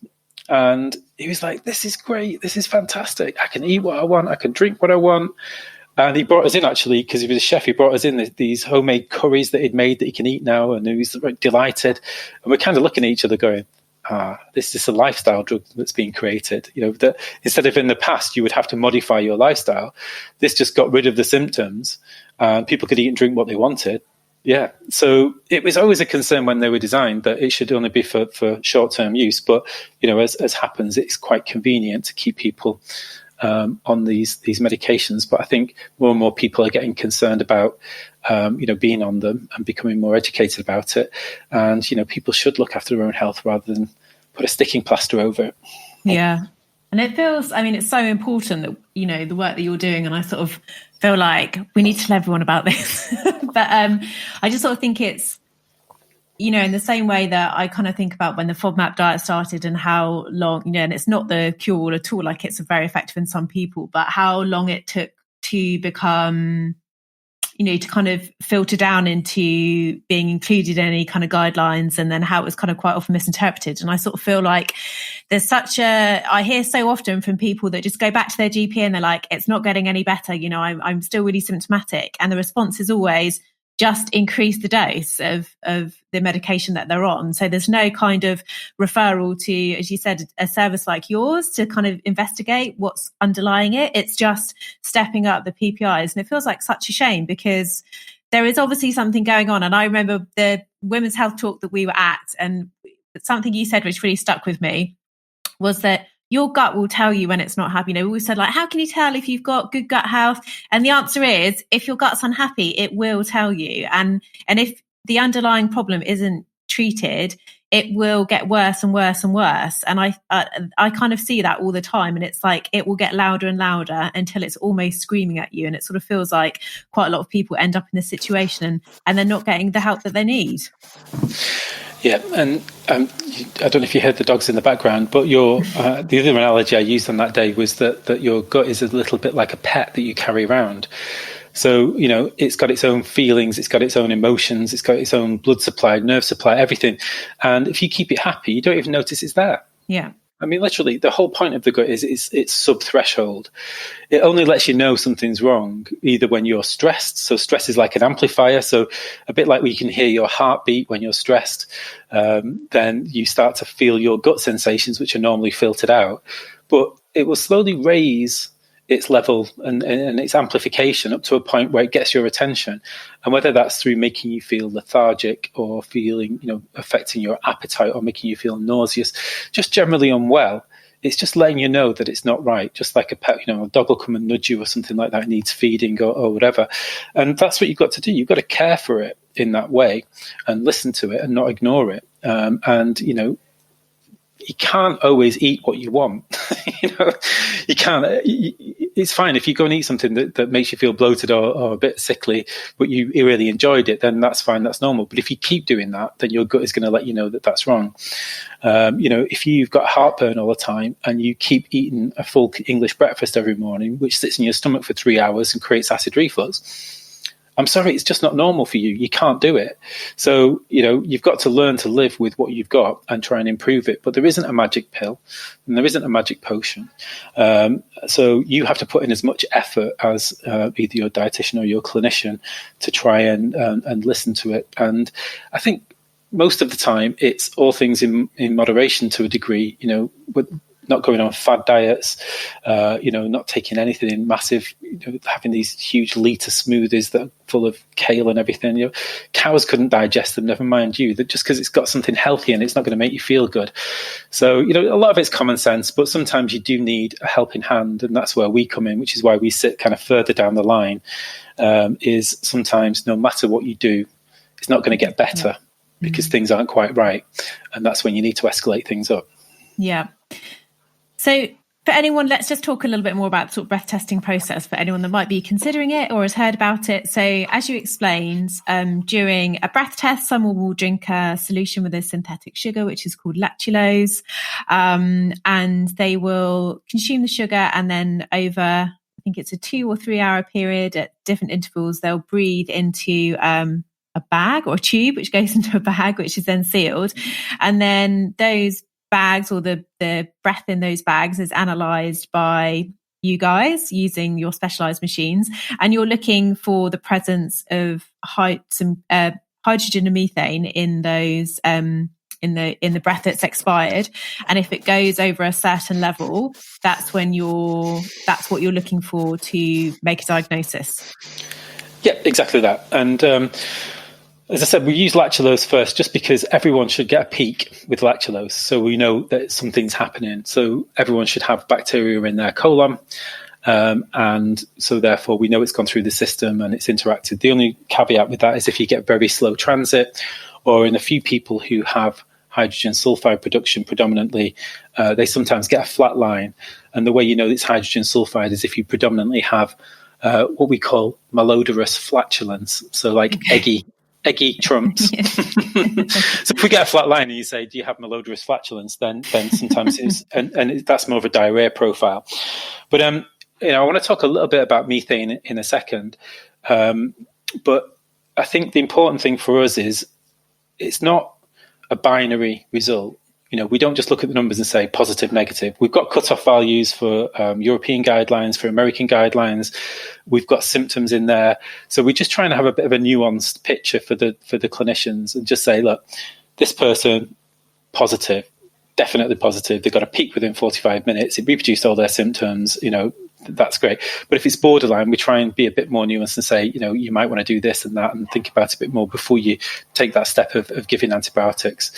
and he was like, this is great. This is fantastic. I can eat what I want. I can drink what I want. And he brought us in, actually, because he was a chef. He brought us in these homemade curries that he'd made that he can eat now. And he was delighted. And we're kind of looking at each other going, this is a lifestyle drug that's being created. That instead of in the past, you would have to modify your lifestyle. This just got rid of the symptoms, and people could eat and drink what they wanted. Yeah. So it was always a concern when they were designed that it should only be for short-term use. But, as happens, it's quite convenient to keep people on these medications. But I think more and more people are getting concerned about, being on them and becoming more educated about it. And, people should look after their own health rather than put a sticking plaster over it. Yeah. And it feels, it's so important that, the work that you're doing. And I sort of feel like we need to tell everyone about this. But I just sort of think it's, in the same way that I kind of think about when the FODMAP diet started and how long, and it's not the cure at all, like it's very effective in some people, but how long it took to become, to kind of filter down into being included in any kind of guidelines, and then how it was kind of quite often misinterpreted. And I sort of feel like there's I hear so often from people that just go back to their GP and they're like, it's not getting any better. I'm still really symptomatic. And the response is always, just increase the dose of the medication that they're on. So there's no kind of referral to, as you said, a service like yours to kind of investigate what's underlying it. It's just stepping up the PPIs. And it feels like such a shame, because there is obviously something going on. And I remember the women's health talk that we were at, and something you said which really stuck with me was that your gut will tell you when it's not happy. We always said, like, how can you tell if you've got good gut health? And the answer is, if your gut's unhappy, it will tell you. And if the underlying problem isn't treated, it will get worse and worse and worse. And I kind of see that all the time. And it's like, it will get louder and louder until it's almost screaming at you. And it sort of feels like quite a lot of people end up in this situation and they're not getting the help that they need. Yeah, and I don't know if you heard the dogs in the background, but the other analogy I used on that day was that your gut is a little bit like a pet that you carry around. So, it's got its own feelings, it's got its own emotions, it's got its own blood supply, nerve supply, everything. And if you keep it happy, you don't even notice it's there. Yeah. Literally, the whole point of the gut is it's sub-threshold. It only lets you know something's wrong either when you're stressed. So stress is like an amplifier. So a bit like you can hear your heartbeat when you're stressed, then you start to feel your gut sensations, which are normally filtered out. But it will slowly raise its level and its amplification up to a point where it gets your attention. And whether that's through making you feel lethargic or feeling, affecting your appetite or making you feel nauseous, just generally unwell, It's just letting you know that it's not right. Just like a pet, a dog will come and nudge you or something like that. It needs feeding or whatever. And that's what you've got to do. You've got to care for it in that way and listen to it and not ignore it. You can't always eat what you want. You can't. It's fine if you go and eat something that makes you feel bloated or a bit sickly, but you really enjoyed it, then that's fine, that's normal. But if you keep doing that, then your gut is going to let you know that that's wrong. If you've got heartburn all the time and you keep eating a full English breakfast every morning, which sits in your stomach for 3 hours and creates acid reflux, I'm sorry, it's just not normal for you. You can't do it. So, you've got to learn to live with what you've got and try and improve it. But there isn't a magic pill and there isn't a magic potion. So you have to put in as much effort as either your dietitian or your clinician to try and listen to it. And I think most of the time it's all things in moderation to a degree, with not going on fad diets, not taking anything in massive, having these huge litre smoothies that are full of kale and everything. Cows couldn't digest them, never mind you. That just because it's got something healthy in it, it's not going to make you feel good. So, a lot of it's common sense, but sometimes you do need a helping hand, and that's where we come in, which is why we sit kind of further down the line, is sometimes no matter what you do, it's not going to get better because things aren't quite right. And that's when you need to escalate things up. Yeah. So for anyone, let's just talk a little bit more about the sort of breath testing process for anyone that might be considering it or has heard about it. So as you explained, during a breath test, someone will drink a solution with a synthetic sugar, which is called lactulose, and they will consume the sugar, and then over, I think it's a 2 or 3 hour period at different intervals, they'll breathe into a bag or a tube, which goes into a bag, which is then sealed. And then those bags, or the breath in those bags, is analysed by you guys using your specialised machines, and you're looking for the presence of some hydrogen and methane in those in the breath that's expired. And if it goes over a certain level, that's what you're looking for to make a diagnosis. Yeah, exactly that. And as I said, we use lactulose first just because everyone should get a peak with lactulose. So we know that something's happening. So everyone should have bacteria in their colon. And so therefore we know it's gone through the system and it's interacted. The only caveat with that is if you get very slow transit, or in a few people who have hydrogen sulfide production predominantly, they sometimes get a flat line. And the way you know it's hydrogen sulfide is if you predominantly have what we call malodorous flatulence. So like eggy trumps. So if we get a flat line and you say, do you have malodorous flatulence, then sometimes it's, and that's more of a diarrhea profile. But, I want to talk a little bit about methane in a second. But I think the important thing for us is it's not a binary result. We don't just look at the numbers and say positive, negative. We've got cutoff values for European guidelines, for American guidelines. We've got symptoms in there. So we're just trying to have a bit of a nuanced picture for the clinicians and just say, look, this person, positive, definitely positive. They've got a peak within 45 minutes. It reproduced all their symptoms, that's great. But if it's borderline, we try and be a bit more nuanced and say, you might want to do this and that and think about it a bit more before you take that step of giving antibiotics.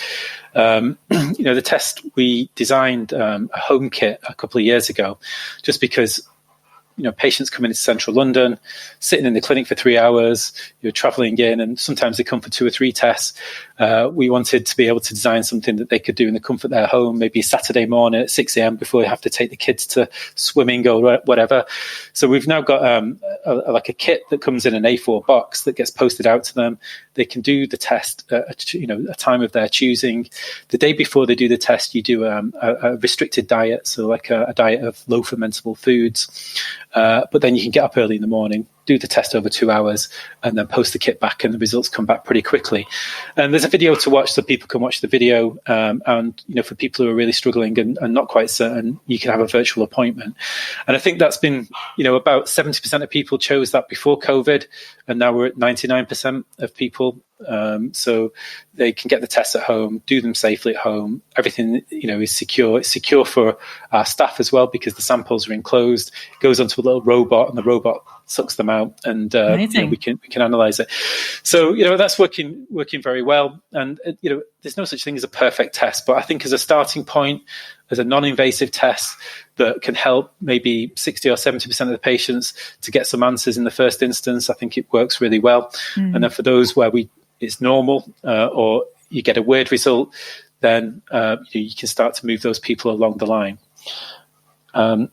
The test, we designed a home kit a couple of years ago just because patients come into central London, sitting in the clinic for 3 hours, you're travelling in, and sometimes they come for 2 or 3 tests. We wanted to be able to design something that they could do in the comfort of their home, maybe a Saturday morning at 6 a.m. before they have to take the kids to swimming or whatever. So we've now got a kit that comes in an A4 box that gets posted out to them. They can do the test at a time of their choosing. The day before they do the test, you do a restricted diet, so like a diet of low fermentable foods. But then you can get up early in the morning, do the test over 2 hours, and then post the kit back, and the results come back pretty quickly. And there's a video to watch, so people can watch the video. And for people who are really struggling and not quite certain, you can have a virtual appointment. And I think that's been, about 70% of people chose that before COVID, and now we're at 99% of people. So they can get the tests at home, do them safely at home. Everything, is secure. It's secure for our staff as well because the samples are enclosed. It goes onto a little robot, and the robot sucks them out, and we can analyze it. So that's working very well. And there's no such thing as a perfect test, but I think as a starting point, as a non-invasive test that can help maybe 60 or 70% of the patients to get some answers in the first instance, I think it works really well. And then for those where it's normal or you get a weird result, then you can start to move those people along the line. Do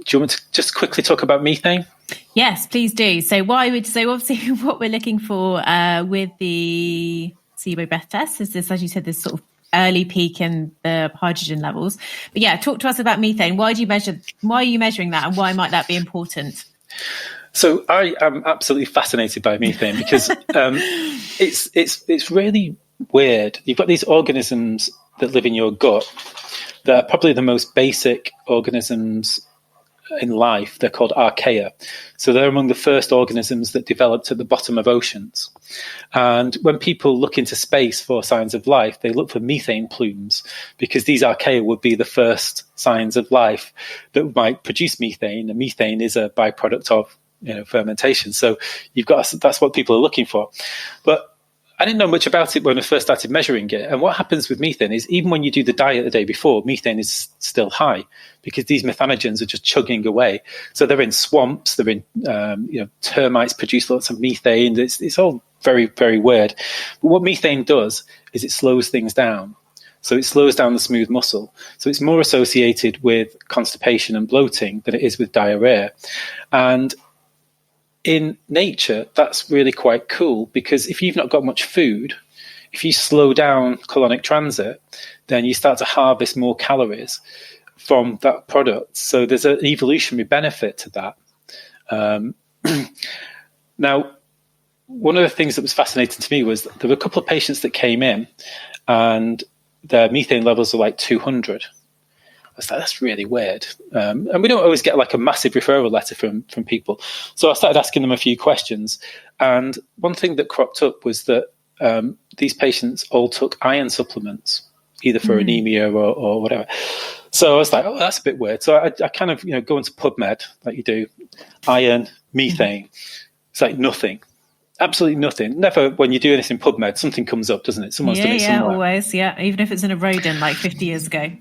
you want to just quickly talk about methane? Yes, please do. So obviously what we're looking for with the SIBO breath test is this, as you said, this sort of early peak in the hydrogen levels. But yeah, talk to us about methane. Why are you measuring that, and why might that be important? So I am absolutely fascinated by methane because it's really weird. You've got these organisms that live in your gut that are probably the most basic organisms in life. They're called archaea. So they're among the first organisms that developed at the bottom of oceans. And when people look into space for signs of life, they look for methane plumes because these archaea would be the first signs of life that might produce methane. And methane is a byproduct of fermentation. So that's what people are looking for. But I didn't know much about it when I first started measuring it. And what happens with methane is even when you do the diet the day before, methane is still high because these methanogens are just chugging away. So they're in swamps, they're in, termites produce lots of methane. It's all very, very weird. But what methane does is it slows things down. So it slows down the smooth muscle. So it's more associated with constipation and bloating than it is with diarrhea. And in nature, that's really quite cool because if you've not got much food, if you slow down colonic transit, then you start to harvest more calories from that product. So there's an evolutionary benefit to that. Now, one of the things that was fascinating to me was that there were a couple of patients that came in and their methane levels were like 200. I was like, that's really weird. And we don't always get like a massive referral letter from people. So I started asking them a few questions. And one thing that cropped up was that these patients all took iron supplements, either for anemia or whatever. So I was like, oh, that's a bit weird. So I kind of, go into PubMed like you do, iron, methane. It's like nothing. Absolutely nothing. Never, when you do anything PubMed, something comes up, doesn't it? Someone's done it somewhere. Yeah, always. Yeah, even if it's in a rodent like 50 years ago.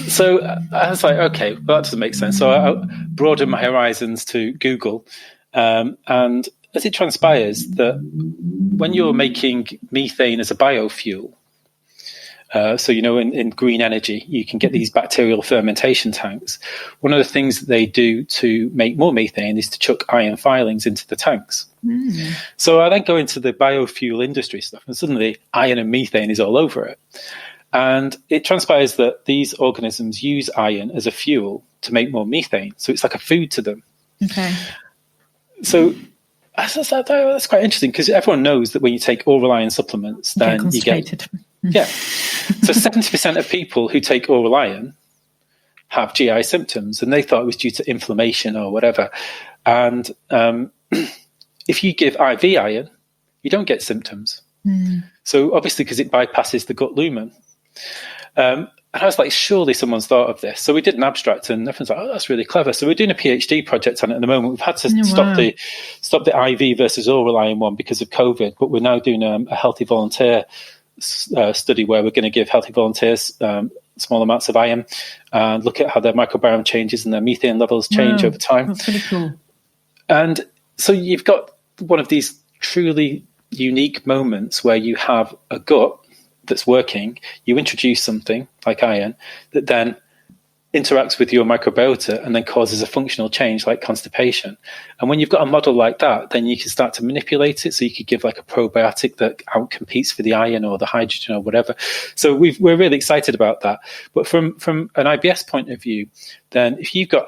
So I was like, okay, well, that doesn't make sense. So I broadened my horizons to Google. And as it transpires that when you're making methane as a biofuel, so, in green energy, you can get these bacterial fermentation tanks. One of the things that they do to make more methane is to chuck iron filings into the tanks. So I then go into the biofuel industry stuff, and suddenly iron and methane is all over it. And it transpires that these organisms use iron as a fuel to make more methane. So it's like a food to them. Okay. So that's quite interesting because everyone knows that when you take oral iron supplements, then you get... Yeah. So 70% of people who take oral iron have GI symptoms, and they thought it was due to inflammation or whatever. And if you give IV iron, you don't get symptoms. So obviously because it bypasses the gut lumen. And I was like, surely someone's thought of this. So we did an abstract and everyone's like, oh, that's really clever. So we're doing a PhD project on it at the moment. We've had to stop the IV versus oral iron one because of COVID, but we're now doing a healthy volunteer study where we're going to give healthy volunteers small amounts of iron and look at how their microbiome changes and their methane levels change over time. That's pretty cool. And so you've got one of these truly unique moments where you have a gut that's working, you introduce something like iron that then interacts with your microbiota and then causes a functional change like constipation. And when you've got a model like that, then you can start to manipulate it. So you could give like a probiotic that outcompetes for the iron or the hydrogen or whatever. So we're really excited about that. But from an IBS point of view, then if you've got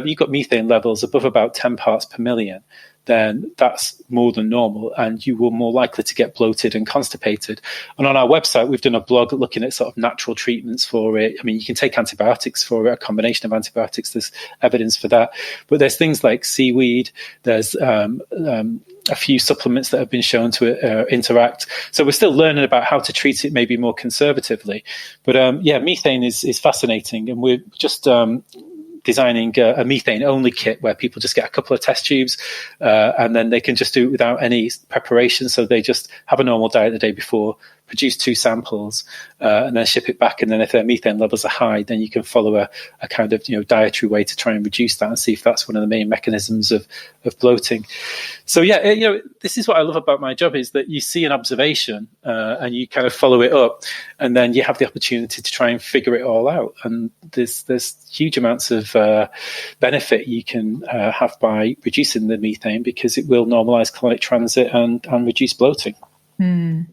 you've got methane levels above about 10 parts per million, then that's more than normal and you will more likely to get bloated and constipated. And on our website, we've done a blog looking at sort of natural treatments for it. I mean, you can take antibiotics for it, a combination of antibiotics. There's evidence for that. But there's things like seaweed. There's a few supplements that have been shown to interact. So we're still learning about how to treat it maybe more conservatively. But methane is fascinating. And we're just... designing a methane-only kit where people just get a couple of test tubes and then they can just do it without any preparation. So they just have a normal diet the day before, produce 2 samples and then ship it back. And then if their methane levels are high, then you can follow a kind of, dietary way to try and reduce that and see if that's one of the main mechanisms of bloating. So yeah, this is what I love about my job, is that you see an observation and you kind of follow it up, and then you have the opportunity to try and figure it all out. And there's huge amounts of benefit you can have by reducing the methane, because it will normalize colonic transit and reduce bloating. And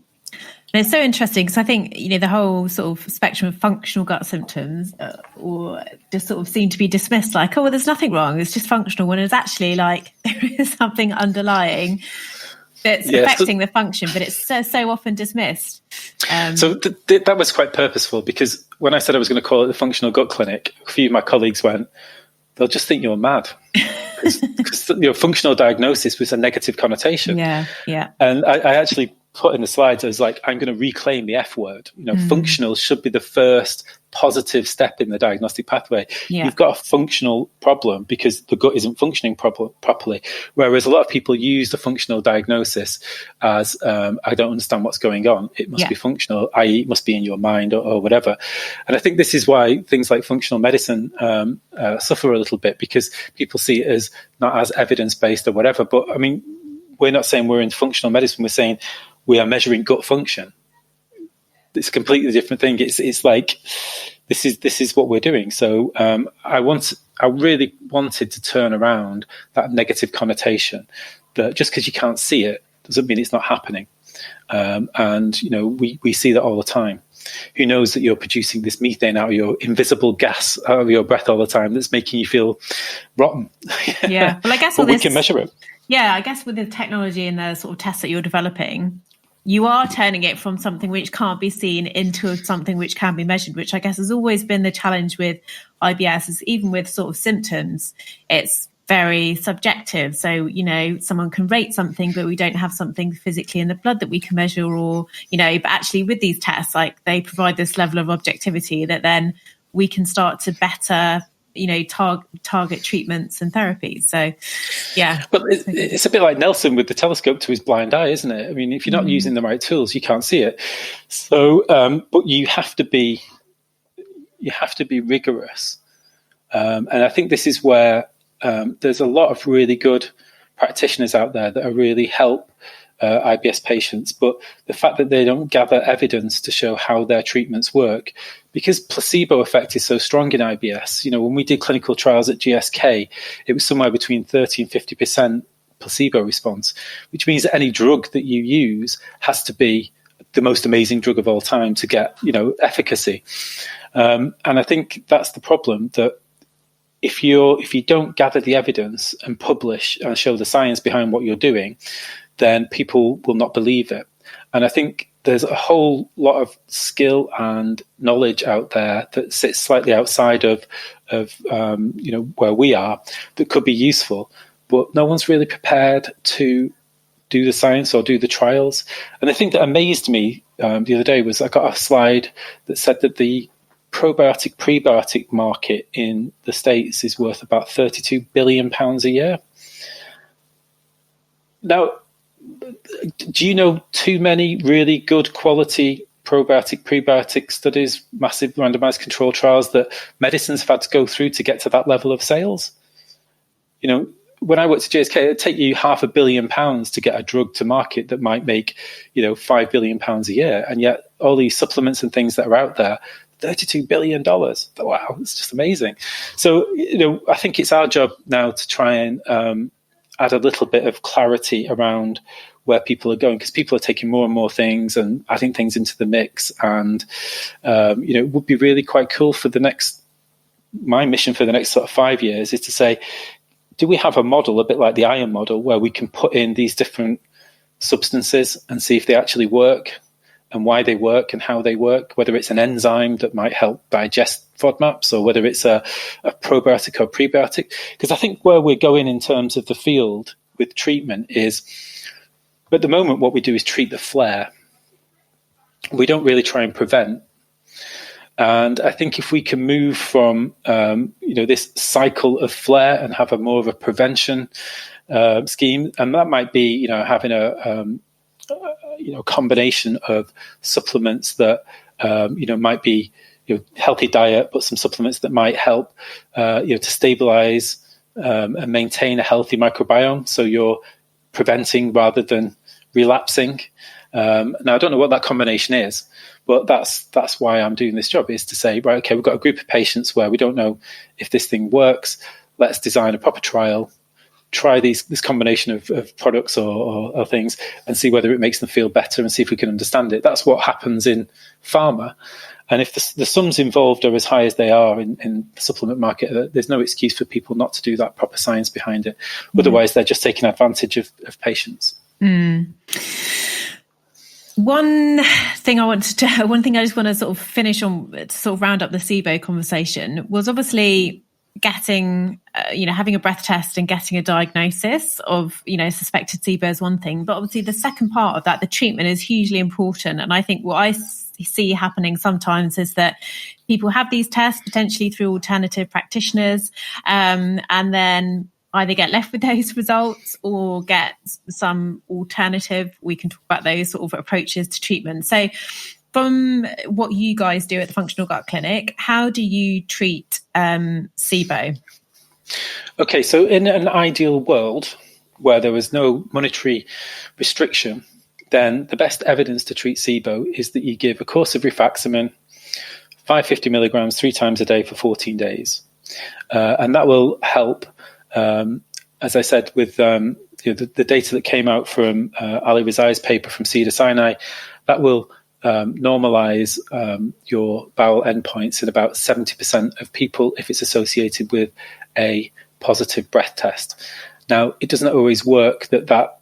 it's so interesting, because I think, the whole sort of spectrum of functional gut symptoms or just sort of seem to be dismissed like, oh, well, there's nothing wrong, it's just functional, when it's actually like there is something underlying that's affecting the function, but it's so often dismissed. So that was quite purposeful, because when I said I was going to call it the functional gut clinic, a few of my colleagues went, they'll just think you're mad. Because functional diagnosis was a negative connotation. Yeah. And I actually put in the slides, I was like, I'm going to reclaim the F word. Functional should be the first positive step in the diagnostic pathway. You've got a functional problem because the gut isn't functioning properly. Whereas a lot of people use the functional diagnosis as, I don't understand what's going on. It must be functional, i.e. it must be in your mind or whatever. And I think this is why things like functional medicine suffer a little bit, because people see it as not as evidence-based or whatever. But I mean, we're not saying we're in functional medicine. We're saying we are measuring gut function. It's a completely different thing. It's like this is what we're doing. So I really wanted to turn around that negative connotation that just because you can't see it doesn't mean it's not happening. And we see that all the time. Who knows that you're producing this methane out of your invisible gas out of your breath all the time that's making you feel rotten? Yeah, well, I guess we can measure it. Yeah, I guess with the technology and the sort of tests that you're developing, you are turning it from something which can't be seen into something which can be measured, which I guess has always been the challenge with IBS, is even with sort of symptoms, it's very subjective. So, someone can rate something, but we don't have something physically in the blood that we can measure, or, but actually with these tests, like, they provide this level of objectivity that then we can start to better target treatments and therapies. So, yeah. But it's a bit like Nelson with the telescope to his blind eye, isn't it? I mean, if you're not using the right tools, you can't see it. So, but you have to be rigorous. And I think this is where there's a lot of really good practitioners out there that really help IBS patients, but the fact that they don't gather evidence to show how their treatments work, because placebo effect is so strong in IBS. When we did clinical trials at GSK, it was somewhere between 30 and 50% placebo response, which means that any drug that you use has to be the most amazing drug of all time to get, efficacy. And I think that's the problem, that if you don't gather the evidence and publish and show the science behind what you're doing, then people will not believe it. And I think there's a whole lot of skill and knowledge out there that sits slightly outside of where we are that could be useful, but no one's really prepared to do the science or do the trials. And the thing that amazed me the other day was I got a slide that said that the probiotic prebiotic market in the States is worth about £32 billion a year. Now, do you know too many really good quality probiotic prebiotic studies, massive randomized control trials that medicines have had to go through to get to that level of sales? When I worked at GSK, it'd take you £500 million to get a drug to market that might make, £5 billion a year. And yet all these supplements and things that are out there, $32 billion. Wow, it's just amazing. So, I think it's our job now to try and add a little bit of clarity around where people are going, because people are taking more and more things and adding things into the mix. And, it would be really quite cool for my mission for the next sort of 5 years is to say, do we have a model, a bit like the iron model, where we can put in these different substances and see if they actually work and why they work and how they work, whether it's an enzyme that might help digest FODMAPs or whether it's a probiotic or prebiotic. Because I think where we're going in terms of the field with treatment is, at the moment, what we do is treat the flare. We don't really try and prevent. And I think if we can move from, this cycle of flare and have a more of a prevention scheme, and that might be, having combination of supplements that might be healthy diet, but some supplements that might help to stabilize and maintain a healthy microbiome, so you're preventing rather than relapsing. Now, I don't know what that combination is, but that's why I'm doing this job, is to say, right, okay, we've got a group of patients where we don't know if this thing works. Let's design a proper trial, try this combination of products or things, and see whether it makes them feel better and see if we can understand it. That's what happens in pharma. And if the sums involved are as high as they are in the supplement market, there's no excuse for people not to do that proper science behind it. Otherwise, they're just taking advantage of patients. One thing I just want to sort of finish on, to sort of round up the SIBO conversation, was obviously getting, having a breath test and getting a diagnosis of, suspected SIBO is one thing. But obviously the second part of that, the treatment, is hugely important. And I think what I see happening sometimes is that people have these tests potentially through alternative practitioners, and then either get left with those results or get some alternative. We can talk about those sort of approaches to treatment. So from what you guys do at the Functional Gut Clinic, how do you treat SIBO? Okay, so in an ideal world where there was no monetary restriction, then the best evidence to treat SIBO is that you give a course of rifaximin, 550 milligrams 3 times a day for 14 days. And that will help, as I said, with the data that came out from Ali Rezai's paper from Cedars-Sinai, that will normalize your bowel endpoints in about 70% of people if it's associated with a positive breath test. Now, it doesn't always work that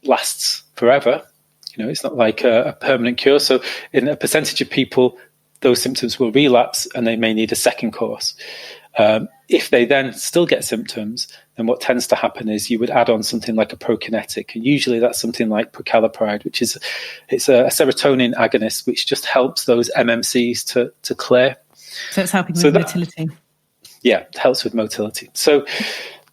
lasts forever. It's not like a permanent cure. So in a percentage of people, those symptoms will relapse and they may need a second course. If they then still get symptoms, then what tends to happen is you would add on something like a prokinetic. And usually that's something like prucalopride, it's a serotonin agonist, which just helps those MMCs to clear. So it's helping with motility. Yeah, it helps with motility. So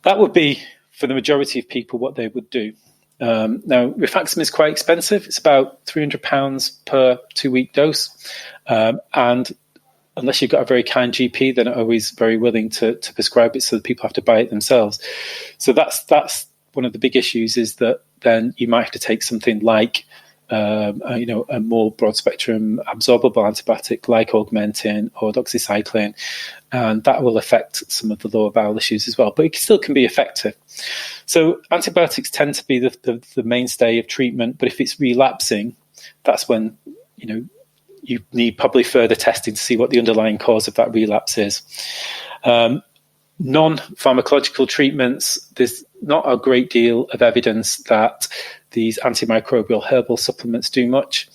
that would be, for the majority of people, what they would do. Now, rifaximin is quite expensive. It's about £300 per 2-week dose. And unless you've got a very kind GP, they're not always very willing to prescribe it, so that people have to buy it themselves. So that's one of the big issues, is that then you might have to take something like a more broad spectrum absorbable antibiotic like Augmentin or doxycycline, and that will affect some of the lower bowel issues as well. But it still can be effective. So antibiotics tend to be the mainstay of treatment, but if it's relapsing, that's when you need probably further testing to see what the underlying cause of that relapse is. Non-pharmacological treatments, there's not a great deal of evidence that these antimicrobial herbal supplements do much.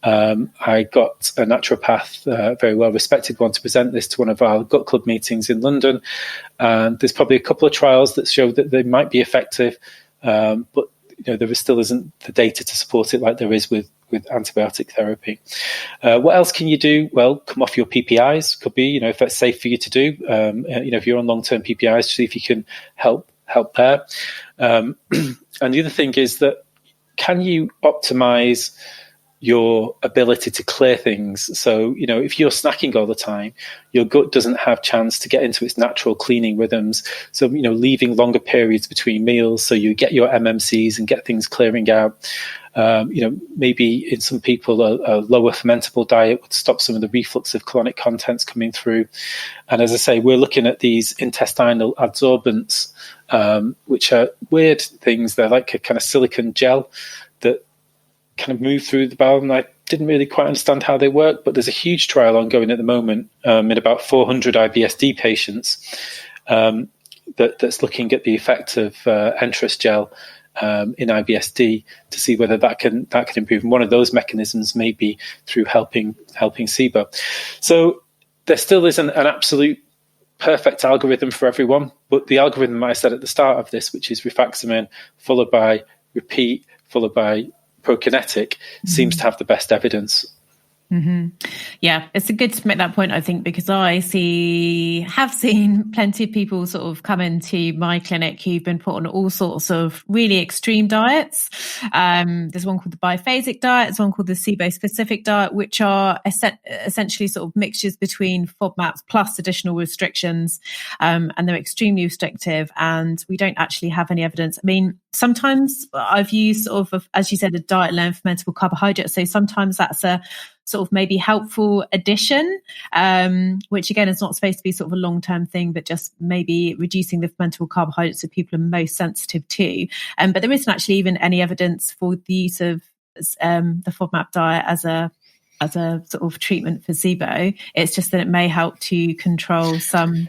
I got a naturopath, a very well-respected one, to present this to one of our gut club meetings in London. And there's probably a couple of trials that show that they might be effective, but there still isn't the data to support it like there is with antibiotic therapy. What else can you do? Well, come off your PPIs. Could be, if that's safe for you to do. If you're on long-term PPIs, see if you can help there. And the other thing is that, can you optimize your ability to clear things? So, if you're snacking all the time, your gut doesn't have chance to get into its natural cleaning rhythms. So, leaving longer periods between meals so you get your MMCs and get things clearing out. Maybe in some people, a lower fermentable diet would stop some of the reflux of colonic contents coming through. And as I say, we're looking at these intestinal adsorbents, which are weird things. They're like a kind of silicon gel that kind of move through the bowel. And I didn't really quite understand how they work, but there's a huge trial ongoing at the moment in about 400 IBSD patients that's looking at the effect of Enterus gel in IBSD to see whether that can improve. And one of those mechanisms may be through helping SIBO. So there still isn't an absolute perfect algorithm for everyone, but the algorithm I said at the start of this, which is rifaximin followed by repeat followed by prokinetic, seems to have the best evidence. Mm-hmm. Yeah, it's a good to make that point, I think, because I have seen plenty of people sort of come into my clinic who've been put on all sorts of really extreme diets. There's one called the biphasic diet, there's one called the SIBO specific diet, which are essentially sort of mixtures between FODMAPs plus additional restrictions, and they're extremely restrictive, and we don't actually have any evidence. I mean, sometimes I've used sort of, as you said, a diet low in fermentable carbohydrates, so sometimes that's a sort of maybe helpful addition, which again is not supposed to be sort of a long-term thing, but just maybe reducing the fermentable carbohydrates that people are most sensitive to. But there isn't actually even any evidence for the use of the FODMAP diet as a sort of treatment for SIBO. It's just that it may help to control some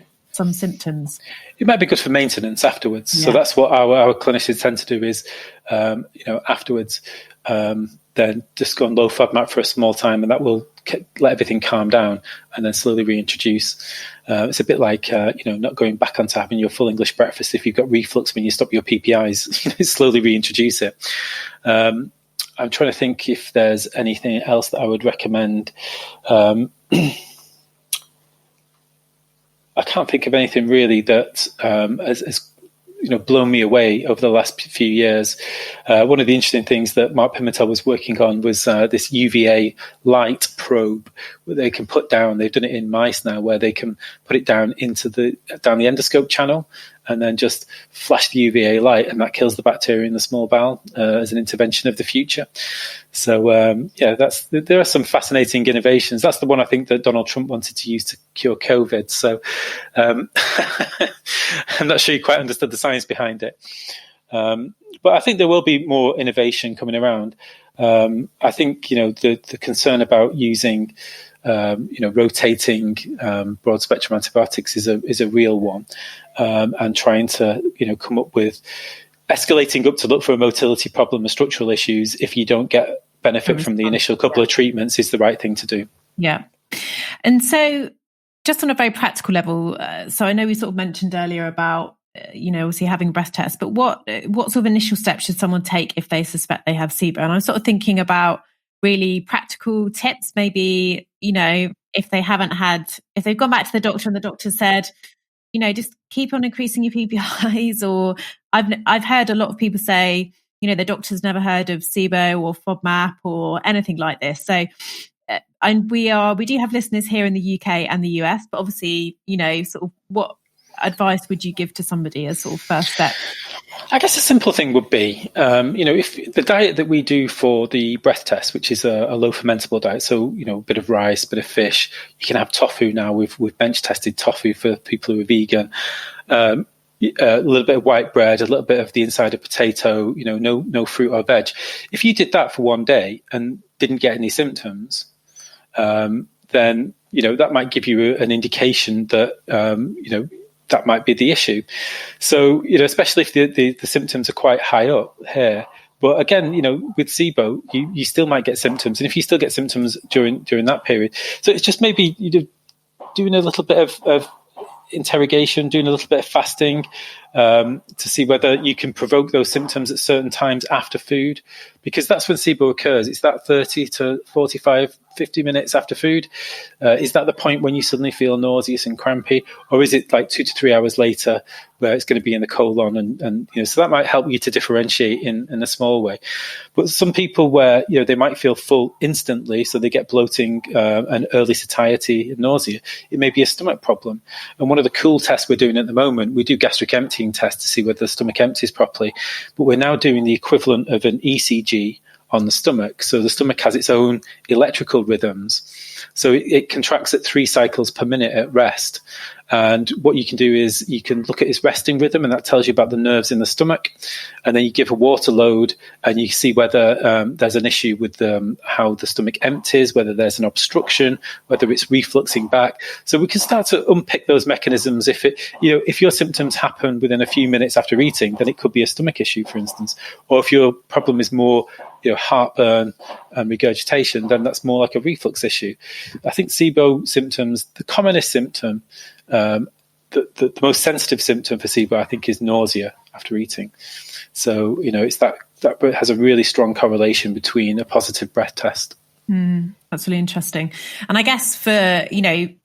symptoms. It might be good for maintenance afterwards. Yeah. So that's what our clinicians tend to do is, afterwards, then just go on low FODMAP for a small time, and that will let everything calm down and then slowly reintroduce. It's a bit like, not going back onto having your full English breakfast if you've got reflux when you stop your PPIs, slowly reintroduce it. I'm trying to think if there's anything else that I would recommend. I can't think of anything really that has blown me away over the last few years. One of the interesting things that Mark Pimentel was working on was this UVA light probe where they can put down, they've done it in mice now, where they can put it down down the endoscope channel and then just flash the UVA light, and that kills the bacteria in the small bowel as an intervention of the future. So, there are some fascinating innovations. That's the one I think that Donald Trump wanted to use to cure COVID. So I'm not sure he quite understood the science behind it. But I think there will be more innovation coming around. I think, the concern about using rotating broad spectrum antibiotics is a real one, and trying to come up with escalating up to look for a motility problem or structural issues if you don't get benefit from the initial couple of treatments is the right thing to do. Yeah. And so just on a very practical level, so I know we sort of mentioned earlier about obviously having breath tests, but what sort of initial steps should someone take if they suspect they have SIBO? And I'm sort of thinking about really practical tips, maybe, if they've gone back to the doctor and the doctor said, just keep on increasing your PPIs, or I've heard a lot of people say, the doctor's never heard of SIBO or FODMAP or anything like this. So, and we do have listeners here in the UK and the US, but obviously, sort of what advice would you give to somebody as sort of first step? I guess a simple thing would be, if the diet that we do for the breath test, which is a low fermentable diet, so, a bit of rice, a bit of fish, you can have tofu now. We've bench tested tofu for people who are vegan, a little bit of white bread, a little bit of the inside of potato, no fruit or veg. If you did that for one day and didn't get any symptoms, then, that might give you an indication that, that might be the issue. So, especially if the symptoms are quite high up here. But again, with SIBO, you still might get symptoms. And if you still get symptoms during that period, so it's just maybe doing a little bit of interrogation, doing a little bit of fasting, to see whether you can provoke those symptoms at certain times after food, because that's when SIBO occurs. It's that 30 to 45, 50 minutes after food. Is that the point when you suddenly feel nauseous and crampy, or is it like 2 to 3 hours later where it's going to be in the colon? And so that might help you to differentiate in a small way. But some people where, they might feel full instantly, so they get bloating and early satiety and nausea, it may be a stomach problem. And one of the cool tests we're doing at the moment, we do gastric emptying tests to see whether the stomach empties properly, but we're now doing the equivalent of an ECG on the stomach. So the stomach has its own electrical rhythms. So it contracts at 3 cycles per minute at rest. And what you can do is you can look at its resting rhythm, and that tells you about the nerves in the stomach. And then you give a water load, and you see whether there's an issue with how the stomach empties, whether there's an obstruction, whether it's refluxing back. So we can start to unpick those mechanisms. If your symptoms happen within a few minutes after eating, then it could be a stomach issue, for instance. Or if your problem is more heartburn and regurgitation, then that's more like a reflux issue. I think SIBO symptoms, the commonest symptom, the most sensitive symptom for SIBO, I think, is nausea after eating. So, it's that has a really strong correlation between a positive breath test. That's That's really interesting. And I guess for,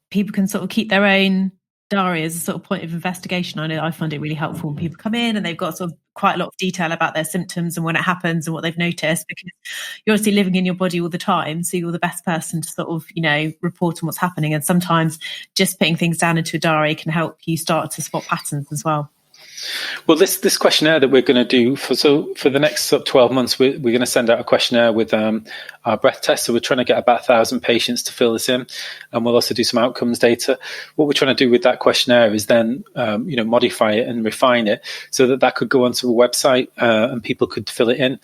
people can sort of keep their own diary as a sort of point of investigation. I know I find it really helpful when people come in and they've got sort of quite a lot of detail about their symptoms and when it happens and what they've noticed, because you're obviously living in your body all the time. So you're the best person to sort of, report on what's happening. And sometimes just putting things down into a diary can help you start to spot patterns as well. Well, this questionnaire that we're going to do for the next 12 months, we're going to send out a questionnaire with our breath test. So we're trying to get about 1,000 patients to fill this in, and we'll also do some outcomes data. What we're trying to do with that questionnaire is then, modify it and refine it so that could go onto a website and people could fill it in.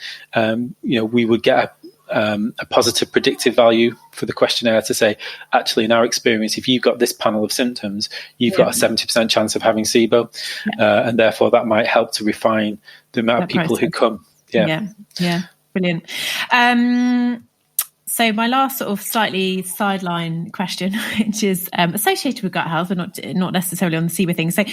We would get a positive predictive value for the questionnaire to say, actually, in our experience, if you've got this panel of symptoms, you've got a 70% chance of having SIBO, and therefore that might help to refine the amount of people who come. Yeah, brilliant. So my last sort of slightly sideline question, which is associated with gut health, but not necessarily on the SIBO thing. So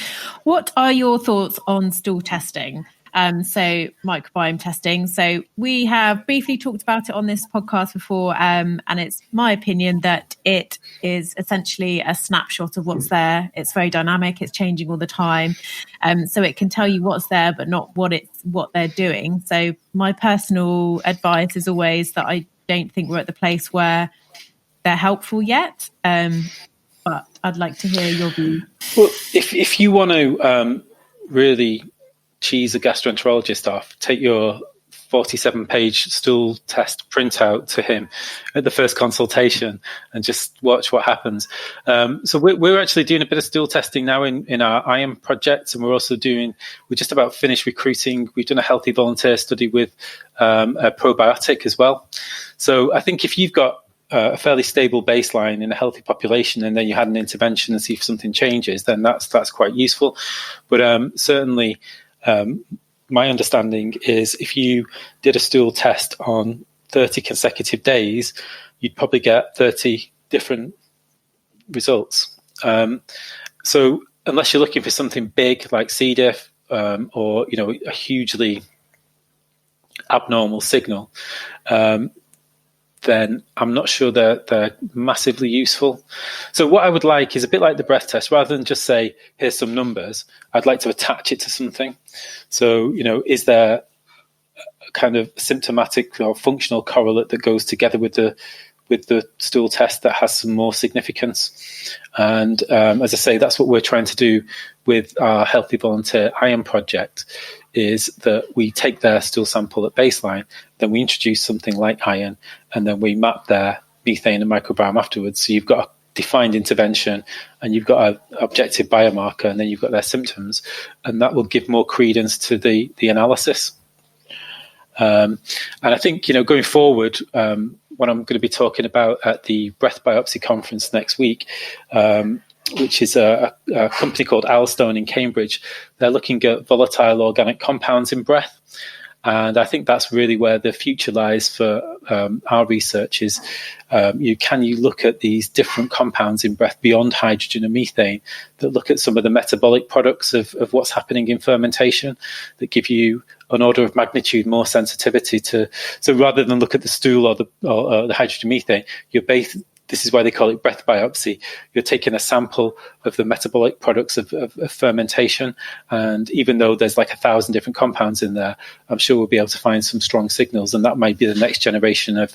what are your thoughts on stool testing? So microbiome testing. So we have briefly talked about it on this podcast before, and it's my opinion that it is essentially a snapshot of what's there. It's very dynamic. It's changing all the time. So it can tell you what's there, but not what they're doing. So my personal advice is always that I don't think we're at the place where they're helpful yet. But I'd like to hear your view. Well, if you want to really cheese a gastroenterologist off, take your 47-page stool test printout to him at the first consultation and just watch what happens. So we're actually doing a bit of stool testing now in our iron project, and we're just about finished recruiting. We've done a healthy volunteer study with a probiotic as well. So I think if you've got a fairly stable baseline in a healthy population, and then you had an intervention and see if something changes, then that's quite useful. But certainly, my understanding is if you did a stool test on 30 consecutive days, you'd probably get 30 different results. So unless you're looking for something big like C. diff or a hugely abnormal signal, then I'm not sure they're massively useful. So what I would like is a bit like the breath test. Rather than just say, here's some numbers, I'd like to attach it to something. So, is there a kind of symptomatic or functional correlate that goes together with the stool test that has some more significance? And as I say, that's what we're trying to do with our Healthy Volunteer Iron Project, is that we take their stool sample at baseline, then we introduce something like iron, and then we map their methane and microbiome afterwards. So you've got a defined intervention, and you've got an objective biomarker, and then you've got their symptoms, and that will give more credence to the analysis. And I think, going forward, what I'm going to be talking about at the breath biopsy conference next week, which is a company called Alstone in Cambridge. They're looking at volatile organic compounds in breath. And I think that's really where the future lies for our research is, can you look at these different compounds in breath beyond hydrogen and methane that look at some of the metabolic products of what's happening in fermentation that give you an order of magnitude more sensitivity to. So rather than look at the stool or the hydrogen methane, this is why they call it breath biopsy. You're taking a sample of the metabolic products of fermentation. And even though there's like 1,000 different compounds in there, I'm sure we'll be able to find some strong signals. And that might be the next generation of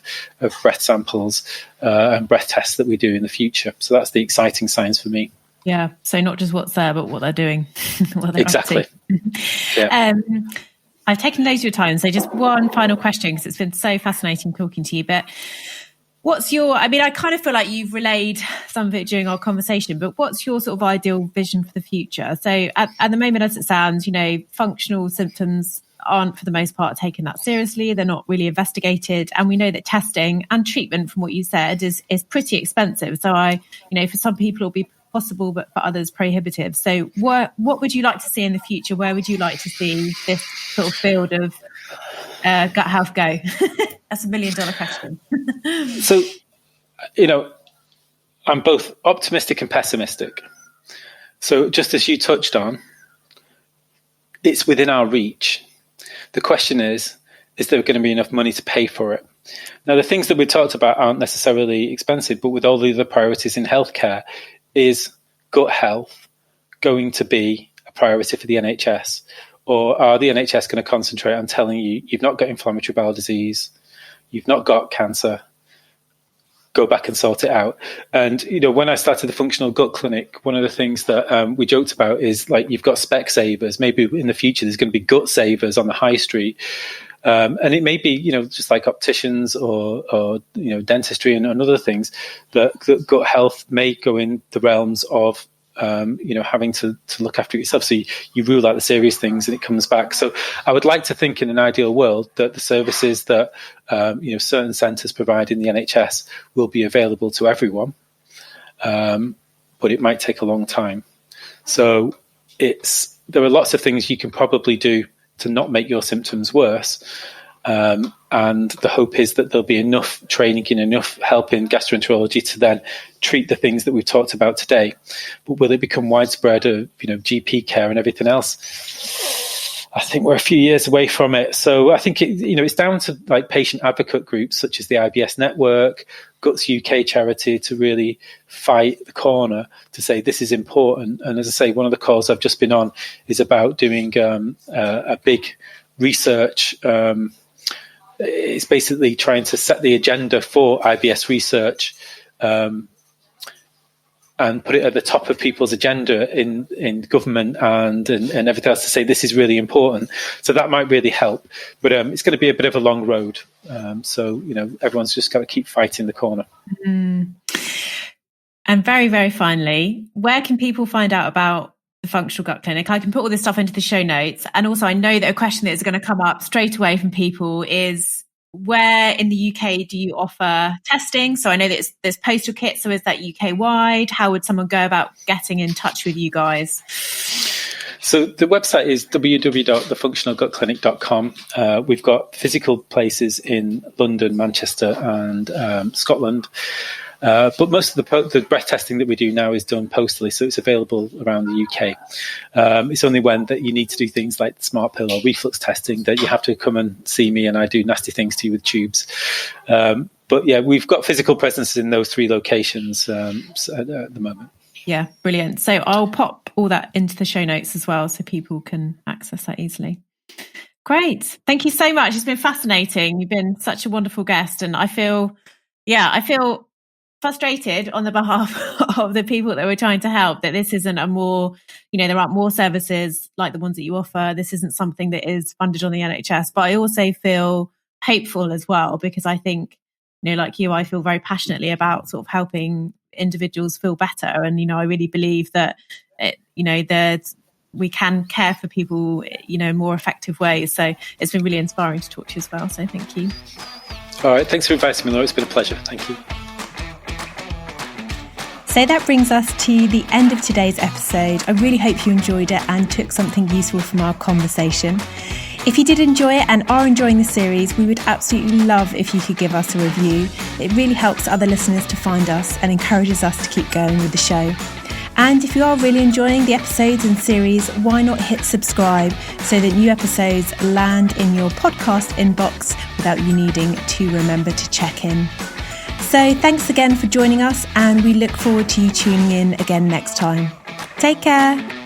breath samples and breath tests that we do in the future. So that's the exciting science for me. Yeah. So not just what's there, but what they're doing. Exactly. Yeah. I've taken loads of your time. So just one final question, because it's been so fascinating talking to you. But I kind of feel like you've relayed some of it during our conversation, but what's your sort of ideal vision for the future? So at the moment, as it sounds, functional symptoms aren't for the most part taken that seriously. They're not really investigated. And we know that testing and treatment, from what you said, is pretty expensive. So for some people it'll be possible, but for others prohibitive. So what would you like to see in the future? Where would you like to see this sort of field of gut health go? That's $1 million question. So, I'm both optimistic and pessimistic. So just as you touched on, it's within our reach. The question is is there going to be enough money to pay for it? Now, the things that we talked about aren't necessarily expensive, but with all the other priorities in healthcare, is gut health going to be a priority for the NHS? Or are the NHS going to concentrate on telling you, you've not got inflammatory bowel disease, you've not got cancer, go back and sort it out? And, when I started the functional gut clinic, one of the things that we joked about is, like, you've got Specsavers. Maybe in the future there's going to be gut savers on the high street. And it may be, just like opticians or dentistry and other things, that gut health may go in the realms of, having to look after yourself. So you rule out the serious things and it comes back. So I would like to think, in an ideal world, that the services that, certain centres provide in the NHS will be available to everyone. But it might take a long time. So there are lots of things you can probably do to not make your symptoms worse. And the hope is that there'll be enough training and enough help in gastroenterology to then treat the things that we've talked about today. But will it become widespread of, GP care and everything else? I think we're a few years away from it. So I think it's down to, like, patient advocate groups such as the IBS Network, Guts UK charity, to really fight the corner to say this is important. And as I say, one of the calls I've just been on is about doing a big research. It's basically trying to set the agenda for IBS research and put it at the top of people's agenda in government and everything else, to say this is really important. So that might really help. But it's going to be a bit of a long road. So everyone's just got to keep fighting the corner. And very, very finally, where can people find out about the Functional Gut Clinic? I can put all this stuff into the show notes. And also, I know that a question that is going to come up straight away from people is, where in the UK do you offer testing? So I know that there's postal kits. So is that UK wide? How would someone go about getting in touch with you guys? So the website is www.thefunctionalgutclinic.com. We've got physical places in London, Manchester and Scotland. But most of the breath testing that we do now is done postally, so it's available around the UK. It's only when that you need to do things like smart pill or reflux testing that you have to come and see me and I do nasty things to you with tubes. But yeah, we've got physical presences in those 3 locations at the moment. Yeah, brilliant. So I'll pop all that into the show notes as well so people can access that easily. Great. Thank you so much. It's been fascinating. You've been such a wonderful guest, and I feel frustrated on the behalf of the people that we're trying to help, that this isn't there aren't more services like the ones that you offer. This isn't something that is funded on the NHS. But I also feel hopeful as well, because I think, like you, I feel very passionately about sort of helping individuals feel better. And, I really believe that, that we can care for people, in more effective ways. So it's been really inspiring to talk to you as well. So thank you. All right. Thanks for inviting me, Laura. It's been a pleasure. Thank you. So that brings us to the end of today's episode. I really hope you enjoyed it and took something useful from our conversation. If you did enjoy it and are enjoying the series, we would absolutely love if you could give us a review. It really helps other listeners to find us and encourages us to keep going with the show. And if you are really enjoying the episodes and series, why not hit subscribe so that new episodes land in your podcast inbox without you needing to remember to check in. So thanks again for joining us, and we look forward to you tuning in again next time. Take care.